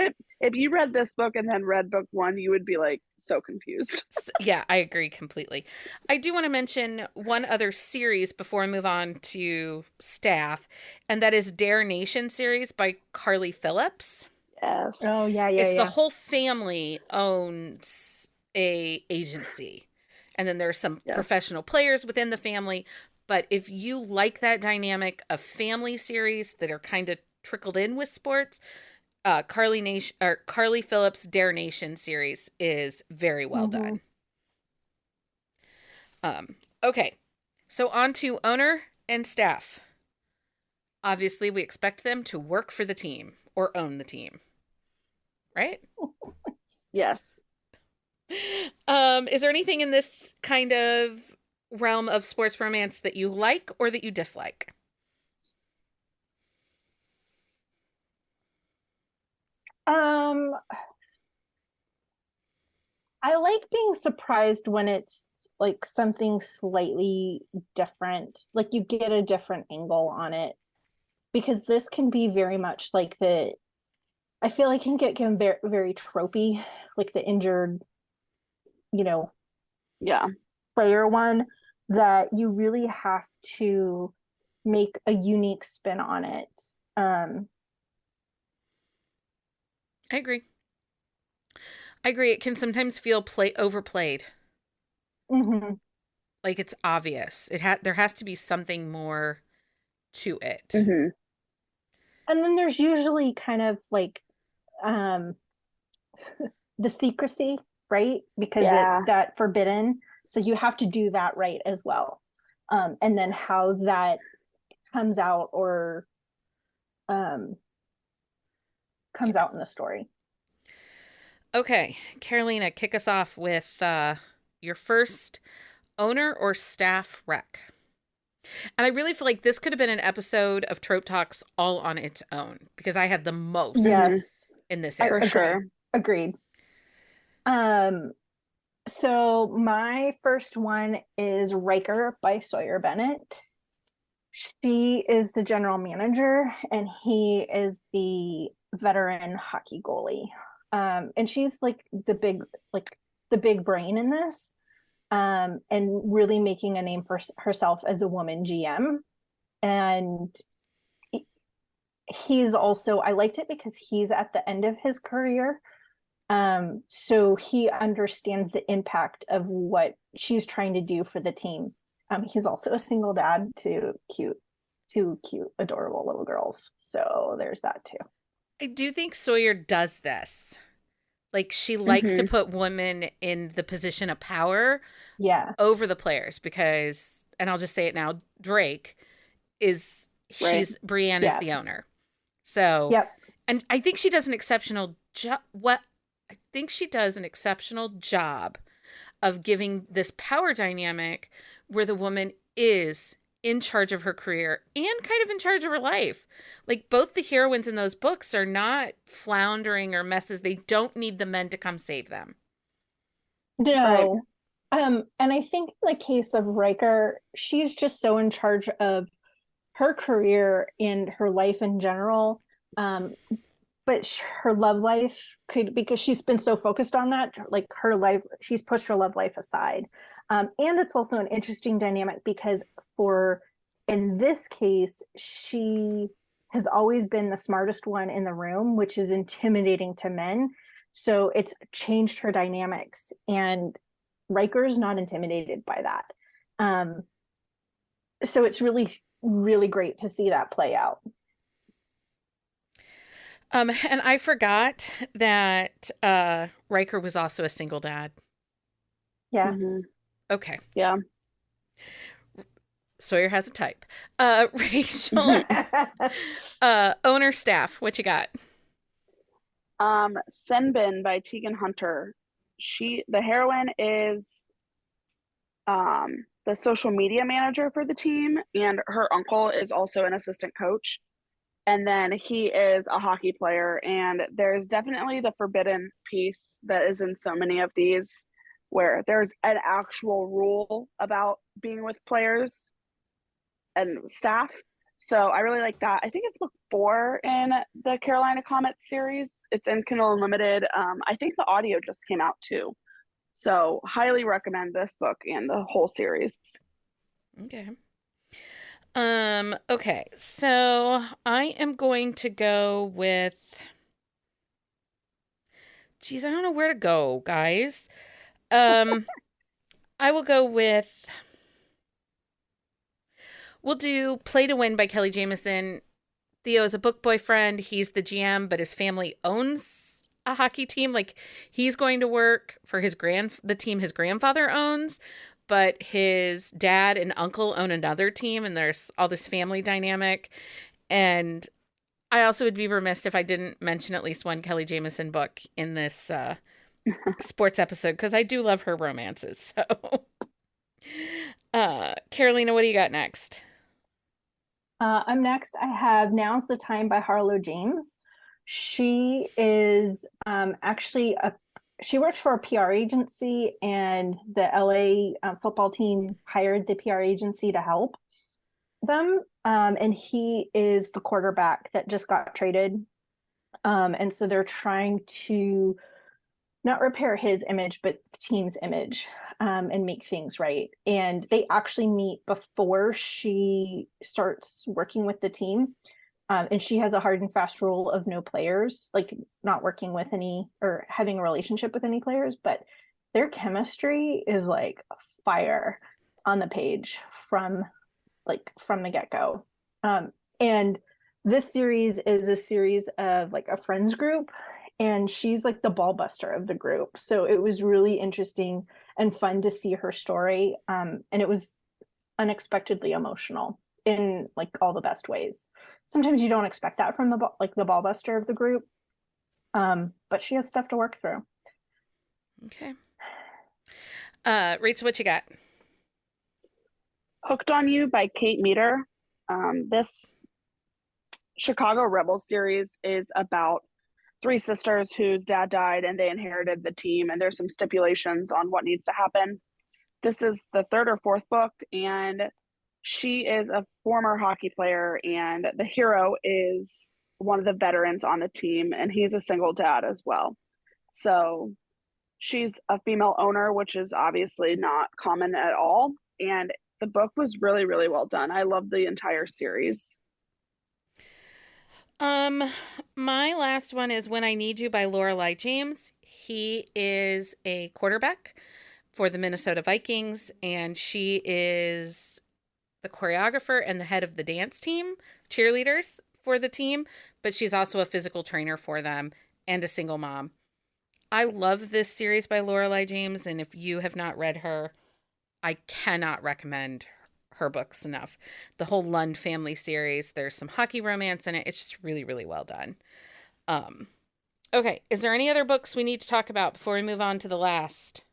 Speaker 3: read this book and then read book 1, you would be like so confused.
Speaker 1: Yeah, I agree completely. I do want to mention one other series before I move on to staff, and that is Dare Nation series by Carly Phillips.
Speaker 3: Yes.
Speaker 2: Oh yeah.
Speaker 1: It's the whole family owns a agency, and then there's some professional players within the family. But if you like that dynamic of family series that are kind of trickled in with sports, Carly Phillips' Dare Nation series is very well done. Okay, so on to owner and staff. Obviously, we expect them to work for the team or own the team, right?
Speaker 3: Yes.
Speaker 1: Is there anything in this kind of realm of sports romance that you like or that you dislike?
Speaker 2: I like being surprised when it's like something slightly different, like you get a different angle on it, because this can be very much like I feel like it can get very, very tropey, like the injured, player one, that you really have to make a unique spin on it.
Speaker 1: I agree. It can sometimes feel overplayed.
Speaker 2: Mm-hmm.
Speaker 1: Like it's obvious. There has to be something more to it.
Speaker 3: Mm-hmm.
Speaker 2: And then there's usually kind of like the secrecy, right? Because it's that forbidden. So you have to do that right as well. And then how that comes out or comes out in the story.
Speaker 1: Okay, Carolina, kick us off with your first owner or staff rec. And I really feel like this could have been an episode of Trope Talks all on its own because I had the most in this area.
Speaker 2: Agreed. So my first one is Riker by Sawyer Bennett. She is the general manager and he is the veteran hockey goalie. And she's like the big brain in this, and really making a name for herself as a woman GM. And he's also, I liked it because he's at the end of his career. So he understands the impact of what she's trying to do for the team. He's also a single dad to two cute, adorable little girls. So there's that too.
Speaker 1: I do think Sawyer does this. Like she likes to put women in the position of power over the players because, and I'll just say it now, Drake Brienne is the owner. So, and I think she does an exceptional job. I think she does an exceptional job of giving this power dynamic where the woman is in charge of her career and kind of in charge of her life. Like both the heroines in those books are not floundering or messes. They don't need the men to come save them.
Speaker 2: No. And I think in the case of Riker, she's just so in charge of her career and her life in general. But her love life because she's been so focused on that, like her life, she's pushed her love life aside. And it's also an interesting dynamic because in this case, she has always been the smartest one in the room, which is intimidating to men. So it's changed her dynamics, and Riker's not intimidated by that. So it's really, really great to see that play out.
Speaker 1: And I forgot that Riker was also a single dad.
Speaker 2: Yeah.
Speaker 3: Mhm.
Speaker 1: Okay.
Speaker 3: Yeah.
Speaker 1: Sawyer has a type. Rachel, owner staff, what you got?
Speaker 3: Senbin by Tegan Hunter. The heroine is the social media manager for the team, and her uncle is also an assistant coach. And then he is a hockey player, and there's definitely the forbidden piece that is in so many of these, where there's an actual rule about being with players and staff. So I really like that. I think it's book 4 in the Carolina Comets series. It's in Kindle Unlimited. I think the audio just came out too. So highly recommend this book and the whole series.
Speaker 1: Okay. Okay. So I am going to go with geez, I don't know where to go, guys. I will go with we'll do Play to Win by Kelly Jamieson. Theo is a book boyfriend. He's the GM, but his family owns a hockey team. Like he's going to work for the team his grandfather owns, but his dad and uncle own another team, and there's all this family dynamic. And I also would be remiss if I didn't mention at least one Kelly Jamieson book in this sports episode because I do love her romances. So, Carolina, what do you got next?
Speaker 2: I'm next. I have Now's the Time by Harlow James. She is actually she works for a PR agency, and the LA football team hired the PR agency to help them. And he is the quarterback that just got traded. And so they're trying to not repair his image, but the team's image, and make things right. And they actually meet before she starts working with the team. And she has a hard and fast rule of no players, like not working with any or having a relationship with any players, but their chemistry is like fire on the page from the get-go. And this series is a series of like a friends group, and she's like the ball buster of the group. So it was really interesting and fun to see her story. And it was unexpectedly emotional in like all the best ways. Sometimes you don't expect that from the ball buster of the group. But she has stuff to work through.
Speaker 1: Okay. Rachel, what you got?
Speaker 3: Hooked on You by Kate Meter. This Chicago Rebels series is about 3 sisters whose dad died and they inherited the team, and there's some stipulations on what needs to happen. This is the 3rd or 4th book, and she is a former hockey player, and the hero is one of the veterans on the team, and he's a single dad as well. So she's a female owner, which is obviously not common at all. And the book was really, really well done. I love the entire series.
Speaker 1: My last one is When I Need You by Lorelei James. He is a quarterback for the Minnesota Vikings, and she is the choreographer and the head of the dance team, cheerleaders for the team, but she's also a physical trainer for them and a single mom. I love this series by Lorelei James, and if you have not read her, I cannot recommend her books enough. The whole Lund family series, there's some hockey romance in it. It's just really, really well done. Okay, is there any other books we need to talk about before we move on to the last?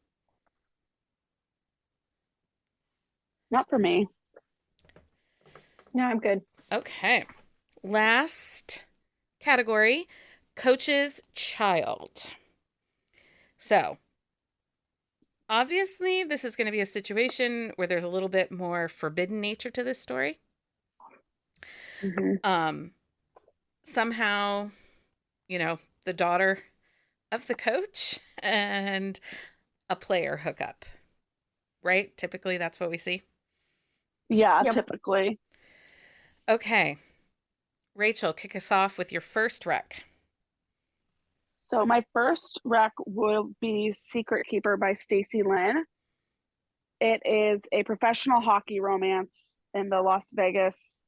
Speaker 3: Not for me.
Speaker 2: No, I'm good.
Speaker 1: Okay. Last category, Coach's Child. So, obviously, this is going to be a situation where there's a little bit more forbidden nature to this story.
Speaker 3: Mm-hmm.
Speaker 1: Somehow, the daughter of the coach and a player hook up, right? Typically, that's what we see.
Speaker 3: Yeah,
Speaker 2: Yep.
Speaker 3: typically.
Speaker 1: Okay. Rachel, kick us off with your first rec.
Speaker 3: So my first rec will be Secret Keeper by Stacy Lynn. It is a professional hockey romance in the Las Vegas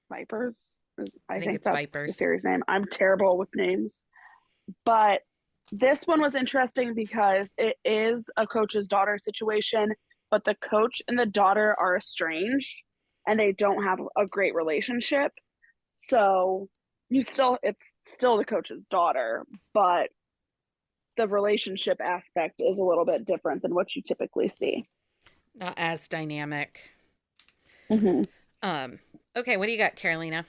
Speaker 3: Vipers. I
Speaker 1: think
Speaker 3: think
Speaker 1: it's
Speaker 3: that's the
Speaker 1: Vipers.
Speaker 3: series name. I'm terrible with names. But this one was interesting because it is a coach's daughter situation, but the coach and the daughter are estranged and they don't have a great relationship. So it's still the coach's daughter, but the relationship aspect is a little bit different than what you typically see.
Speaker 1: Not as dynamic.
Speaker 3: Mm-hmm.
Speaker 1: Okay, what do you got, Carolina?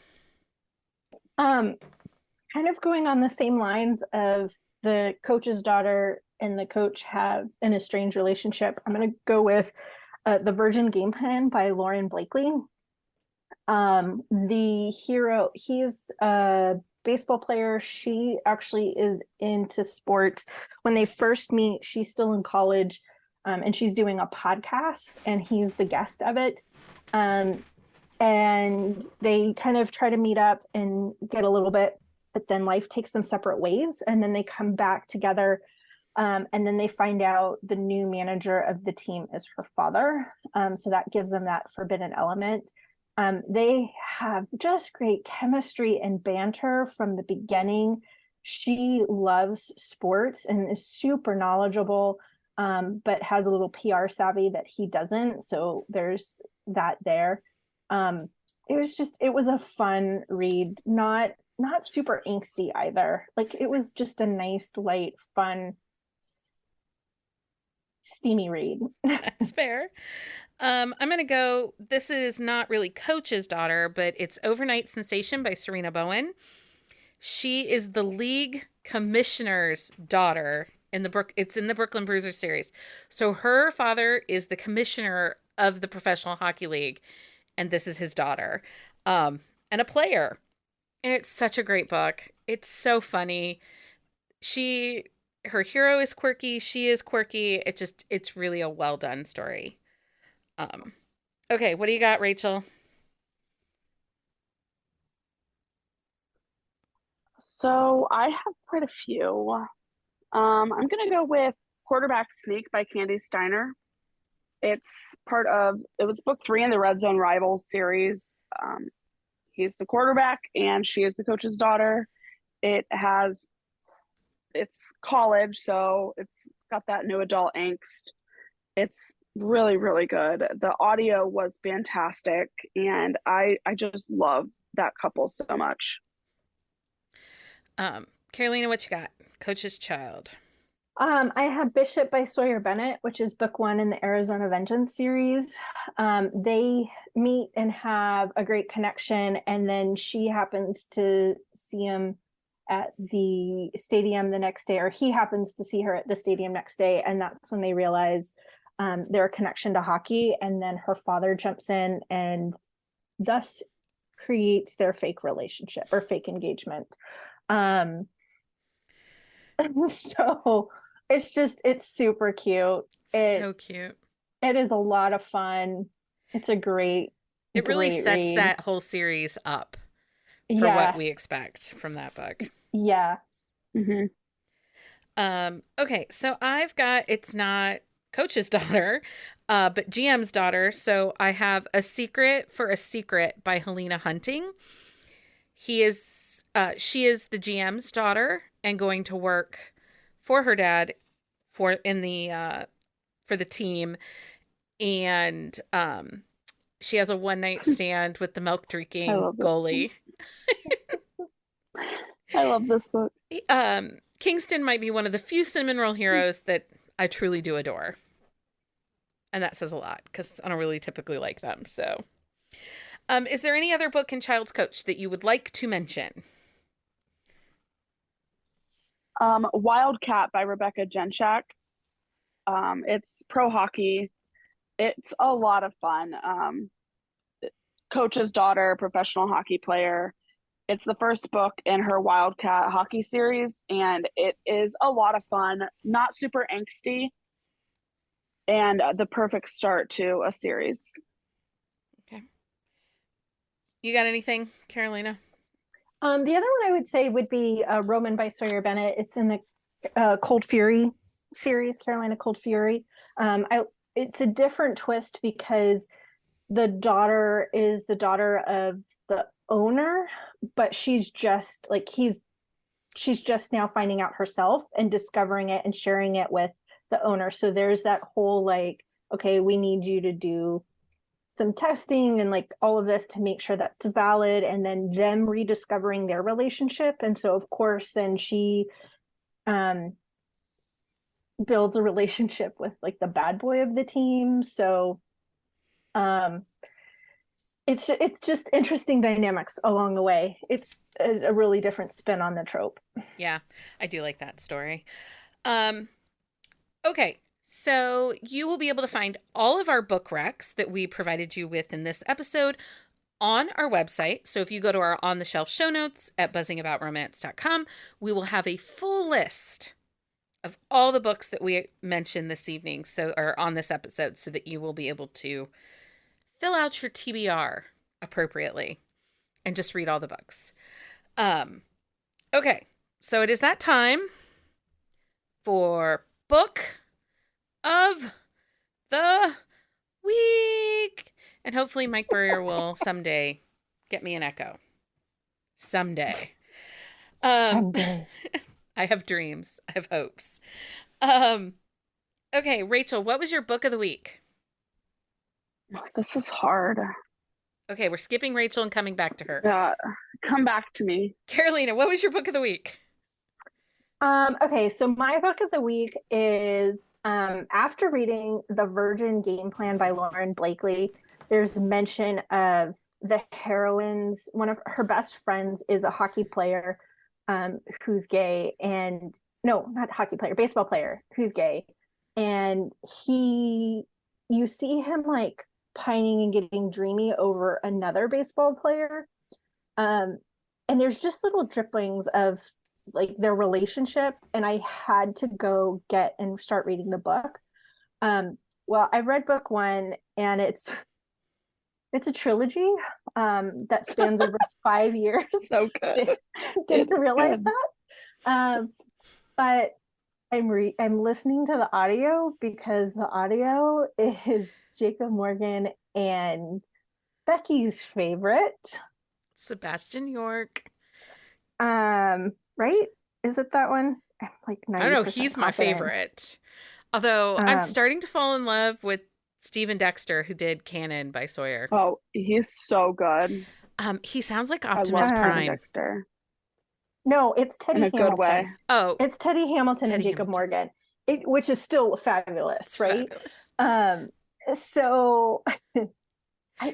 Speaker 2: Kind of going on the same lines of the coach's daughter and the coach have an estranged relationship. I'm going to go with The Virgin Game Plan by Lauren Blakely. The hero, he's a baseball player. She actually is into sports. When they first meet, she's still in college, and she's doing a podcast, and he's the guest of it. And they kind of try to meet up and get a little bit, but then life takes them separate ways, and then they come back together. And then they find out the new manager of the team is her father. So that gives them that forbidden element. They have just great chemistry and banter from the beginning. She loves sports and is super knowledgeable, but has a little PR savvy that he doesn't. So there's that there. It was a fun read, not super angsty either. Like, it was just a nice, light, fun, steamy read.
Speaker 1: That's fair. I'm going to go, this is not really Coach's daughter, but it's Overnight Sensation by Serena Bowen. She is the league commissioner's daughter it's in the Brooklyn Bruiser series. So her father is the commissioner of the Professional Hockey League, and this is his daughter, and a player. And it's such a great book. It's so funny. Her hero is quirky. She is quirky. It's really a well done story. Okay, what do you got, Rachel?
Speaker 3: So I have quite a few. I'm gonna go with Quarterback Sneak by Candy Steiner. It was book 3 in the Red Zone Rivals series. He's the quarterback and she is the coach's daughter. It's college, so it's got that new adult angst. It's really, really good. The audio was fantastic, and I just love that couple so much.
Speaker 1: Carolina, what you got? Coach's Child.
Speaker 2: I have Bishop by Sawyer Bennett, which is book 1 in the Arizona Vengeance series. They meet and have a great connection, and then she happens to see him at the stadium the next day, or he happens to see her at the stadium next day, and that's when they realize their connection to hockey, and then her father jumps in and thus creates their fake relationship or fake engagement. So it's super cute.
Speaker 1: So cute.
Speaker 2: It is a lot of fun. It's a great,
Speaker 1: it really
Speaker 2: great
Speaker 1: sets
Speaker 2: read.
Speaker 1: that whole series up for what we expect from that book.
Speaker 2: Yeah.
Speaker 3: Mm-hmm.
Speaker 1: Okay, so it's not Coach's daughter, but GM's daughter. So I have A Secret for a Secret by Helena Hunting. She is the GM's daughter and going to work for her dad for the team, and she has a one-night stand with the milk drinking goalie.
Speaker 3: I love this book.
Speaker 1: Kingston might be one of the few cinnamon roll heroes that I truly do adore, and that says a lot because I don't really typically like them. So, is there any other book in Child's Coach that you would like to mention?
Speaker 3: Wildcat by Rebecca Genshak. It's pro hockey. It's a lot of fun. Coach's daughter, professional hockey player. It's the first book in her Wildcat hockey series, and it is a lot of fun. Not super angsty, and the perfect start to a series.
Speaker 1: Okay. You got anything, Carolina?
Speaker 2: The other one I would say would be Roman by Sawyer Bennett. It's in the Cold Fury series, Carolina Cold Fury. It's a different twist because the daughter is the daughter of the owner, but she's just like she's just now finding out herself and discovering it and sharing it with the owner. So there's that whole like, okay, we need you to do some testing and like all of this to make sure that's valid, and then them rediscovering their relationship. And so of course then she builds a relationship with like the bad boy of the team. So it's just interesting dynamics along the way. It's a really different spin on the trope.
Speaker 1: Yeah, I do like that story. Okay, so you will be able to find all of our book recs that we provided you with in this episode on our website. So if you go to our on the shelf show notes at buzzingaboutromance.com, we will have a full list of all the books that we mentioned this evening, or on this episode, so that you will be able to fill out your TBR appropriately and just read all the books. Okay, so it is that time for book of the week. And hopefully Mike Burrier will someday get me an echo. Someday.
Speaker 2: Someday.
Speaker 1: I have dreams. I have hopes. Okay, Rachel, what was your book of the week?
Speaker 3: This is hard.
Speaker 1: Okay, we're skipping Rachel and coming back to her.
Speaker 3: Yeah, come back to me.
Speaker 1: Carolina, what was your book of the week?
Speaker 2: Okay, so my book of the week is after reading The Virgin Game Plan by Lauren Blakely, there's mention of the heroines. One of her best friends is a hockey player who's gay, and no, not hockey player, baseball player who's gay. And you see him like pining and getting dreamy over another baseball player. And there's just little dribblings of like their relationship, and I had to go get and start reading the book. Well, I've read book one, and it's a trilogy that spans over 5 years.
Speaker 3: So good.
Speaker 2: Didn't realize that. But I'm listening to the audio because the audio is Jacob Morgan and Becky's favorite,
Speaker 1: Sebastian York.
Speaker 2: Right? Is it that one? I'm like 90%
Speaker 1: I don't know. He's my
Speaker 2: confident.
Speaker 1: favorite. Although I'm starting to fall in love with Stephen Dexter, who did Canon by Sawyer.
Speaker 3: Oh, he's so good.
Speaker 1: He sounds like
Speaker 3: I
Speaker 1: Optimus
Speaker 3: love
Speaker 1: Prime.
Speaker 3: Dexter.
Speaker 2: No, it's Teddy
Speaker 3: In a
Speaker 2: Hamilton.
Speaker 3: good way.
Speaker 1: Oh,
Speaker 2: It's Teddy Hamilton and
Speaker 1: Teddy
Speaker 2: Jacob
Speaker 1: Hamilton.
Speaker 2: Morgan, which is still fabulous, right?
Speaker 1: fabulous.
Speaker 2: So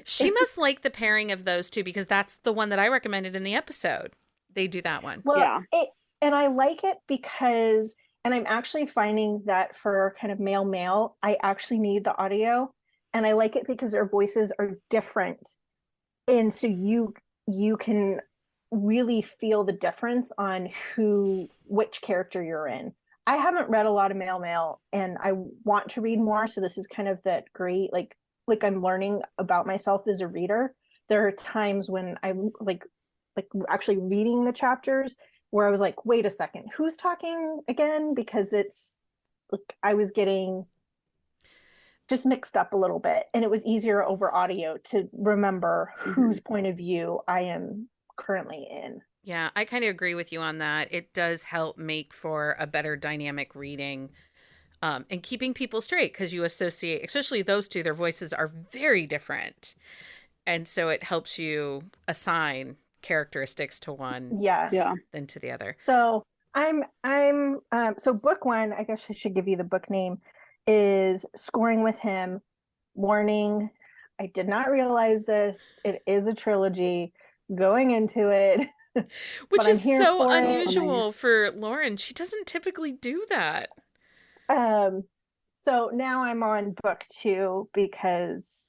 Speaker 1: She must like the pairing of those two, because that's the one that I recommended in the episode. They do that one.
Speaker 2: Well,
Speaker 3: Yeah.
Speaker 2: And I like it because, and I'm actually finding that for kind of male, I actually need the audio, and I like it because their voices are different, and so you can really feel the difference on which character you're in. I haven't read a lot of male, and I want to read more, so this is kind of that great like I'm learning about myself as a reader. There are times when I'm like actually reading the chapters where I was like, wait a second, who's talking again? Because it's like I was getting just mixed up a little bit, and it was easier over audio to remember whose point of view I am currently in.
Speaker 1: Yeah, I kind of agree with you on that. It does help make for a better dynamic reading, and keeping people straight, because you associate, especially those two, their voices are very different. And so it helps you assign characteristics to one
Speaker 2: Yeah.
Speaker 1: than to the other.
Speaker 2: So so book one, I guess I should give you the book name, is Scoring with Him. Warning, I did not realize this. It is a trilogy going into it.
Speaker 1: Which is so
Speaker 2: for
Speaker 1: unusual for Lauren. She doesn't typically do that.
Speaker 2: So now I'm on book two because,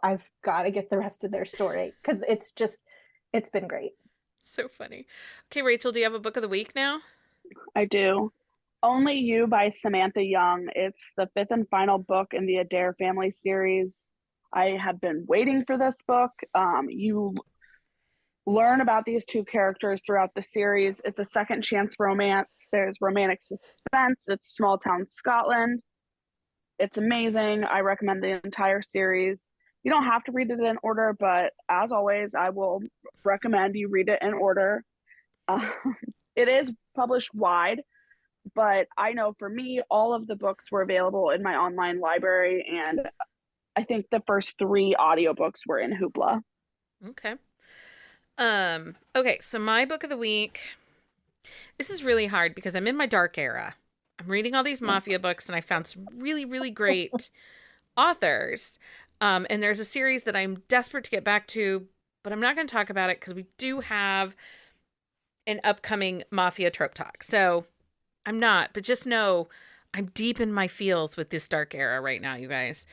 Speaker 2: I've got to get the rest of their story, because it's been great.
Speaker 1: So funny. Okay, Rachel, do you have a book of the week now?
Speaker 3: I do. Only You by Samantha Young. It's the fifth and final book in the Adair family series. I have been waiting for this book. You learn about these two characters throughout the series. It's a second chance romance. There's romantic suspense. It's small town Scotland. It's amazing. I recommend the entire series. You don't have to read it in order, but as always, I will recommend you read it in order. Uh, it is published wide, but I know for me, all of the books were available in my online library, and I think the first 3 audiobooks were in Hoopla.
Speaker 1: Okay. Okay, so my book of the week, this is really hard because I'm in my dark era. I'm reading all these mafia books and I found some really, really great authors. And there's a series that I'm desperate to get back to, but I'm not going to talk about it because we do have an upcoming mafia trope talk. So I'm not, but just know I'm deep in my feels with this dark era right now, you guys.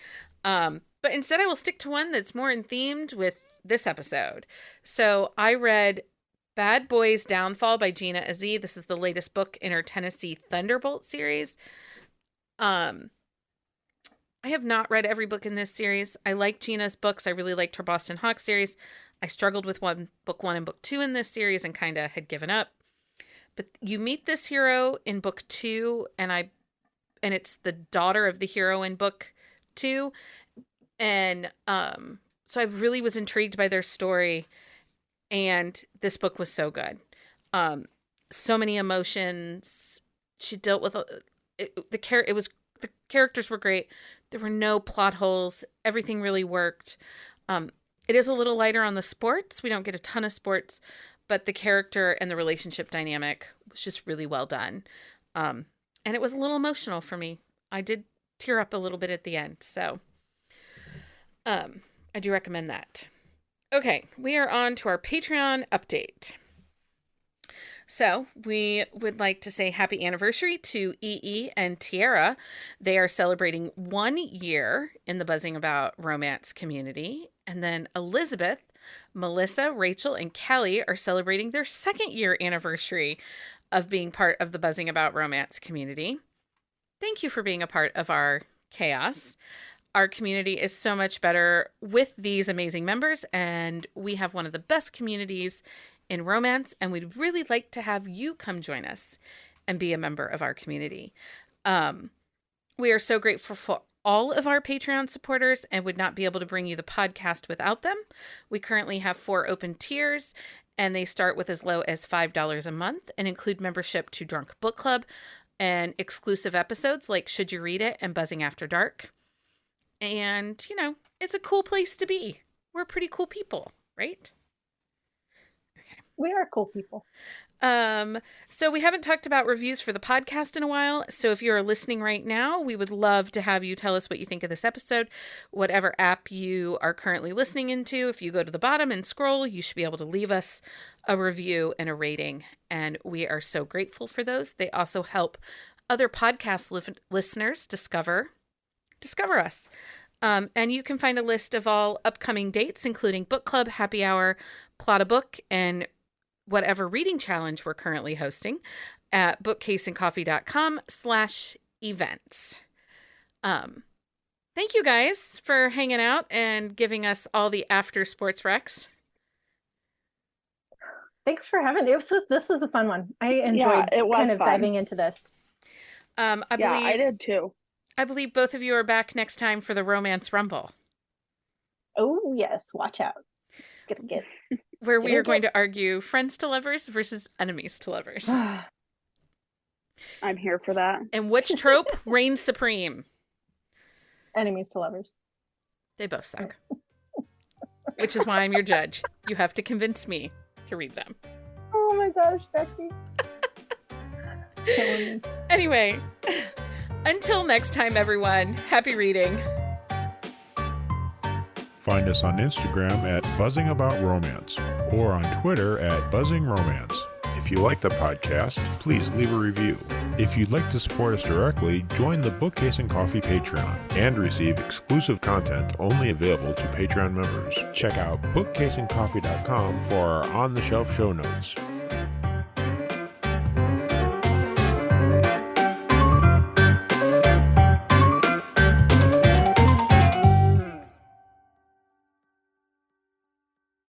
Speaker 1: But instead I will stick to one that's more in themed with this episode. So I read Bad Boys Downfall by Gina Azzi. This is the latest book in her Tennessee Thunderbolt series. I have not read every book in this series. I like Gina's books. I really liked her Boston Hawk series. I struggled with book one and book 2 in this series and kind of had given up. But you meet this hero in book 2, and it's the daughter of the hero in book 2. And so I really was intrigued by their story, and this book was so good. So many emotions. She dealt with the characters were great. There were no plot holes. Everything really worked. It is a little lighter on the sports. We don't get a ton of sports, but the character and the relationship dynamic was just really well done. And it was a little emotional for me. I did tear up a little bit at the end. So I do recommend that. Okay, we are on to our Patreon update. So we would like to say happy anniversary to EE and Tiara. They are celebrating 1 year in the Buzzing About Romance community. And then Elizabeth, Melissa, Rachel, and Kelly are celebrating their 2nd year anniversary of being part of the Buzzing About Romance community. Thank you for being a part of our chaos. Our community is so much better with these amazing members, and we have one of the best communities in romance, and we'd really like to have you come join us and be a member of our community. We are so grateful for all of our Patreon supporters and would not be able to bring you the podcast without them. We currently have 4 open tiers, and they start with as low as $5 a month and include membership to Drunk Book Club and exclusive episodes like Should You Read It and Buzzing After Dark. And, it's a cool place to be. We're pretty cool people, right? Okay.
Speaker 2: We are cool people.
Speaker 1: So we haven't talked about reviews for the podcast in a while. So if you're listening right now, we would love to have you tell us what you think of this episode. Whatever app you are currently listening into, if you go to the bottom and scroll, you should be able to leave us a review and a rating. And we are so grateful for those. They also help other podcast listeners discover us. And you can find a list of all upcoming dates, including book club, happy hour, plot a book, and whatever reading challenge we're currently hosting at bookcaseandcoffee.com/events. Thank you guys for hanging out and giving us all the after sports recs.
Speaker 2: Thanks for having me. This was a fun one. I enjoyed kind of diving into this.
Speaker 3: I did too.
Speaker 1: I believe both of you are back next time for the Romance Rumble.
Speaker 2: Oh, yes. Watch out. It's going to get...
Speaker 1: Where we are going to argue friends to lovers versus enemies to lovers.
Speaker 3: I'm here for that.
Speaker 1: And which trope reigns supreme?
Speaker 2: Enemies to lovers.
Speaker 1: They both suck. Which is why I'm your judge. You have to convince me to read them.
Speaker 2: Oh my gosh, Becky.
Speaker 1: Anyway, until next time, everyone, happy reading.
Speaker 4: Find us on Instagram at Buzzing About Romance or on Twitter at Buzzing Romance. If you like the podcast, please leave a review. If you'd like to support us directly, join the Bookcase and Coffee Patreon and receive exclusive content only available to Patreon members. Check out bookcaseandcoffee.com for our on-the-shelf show notes.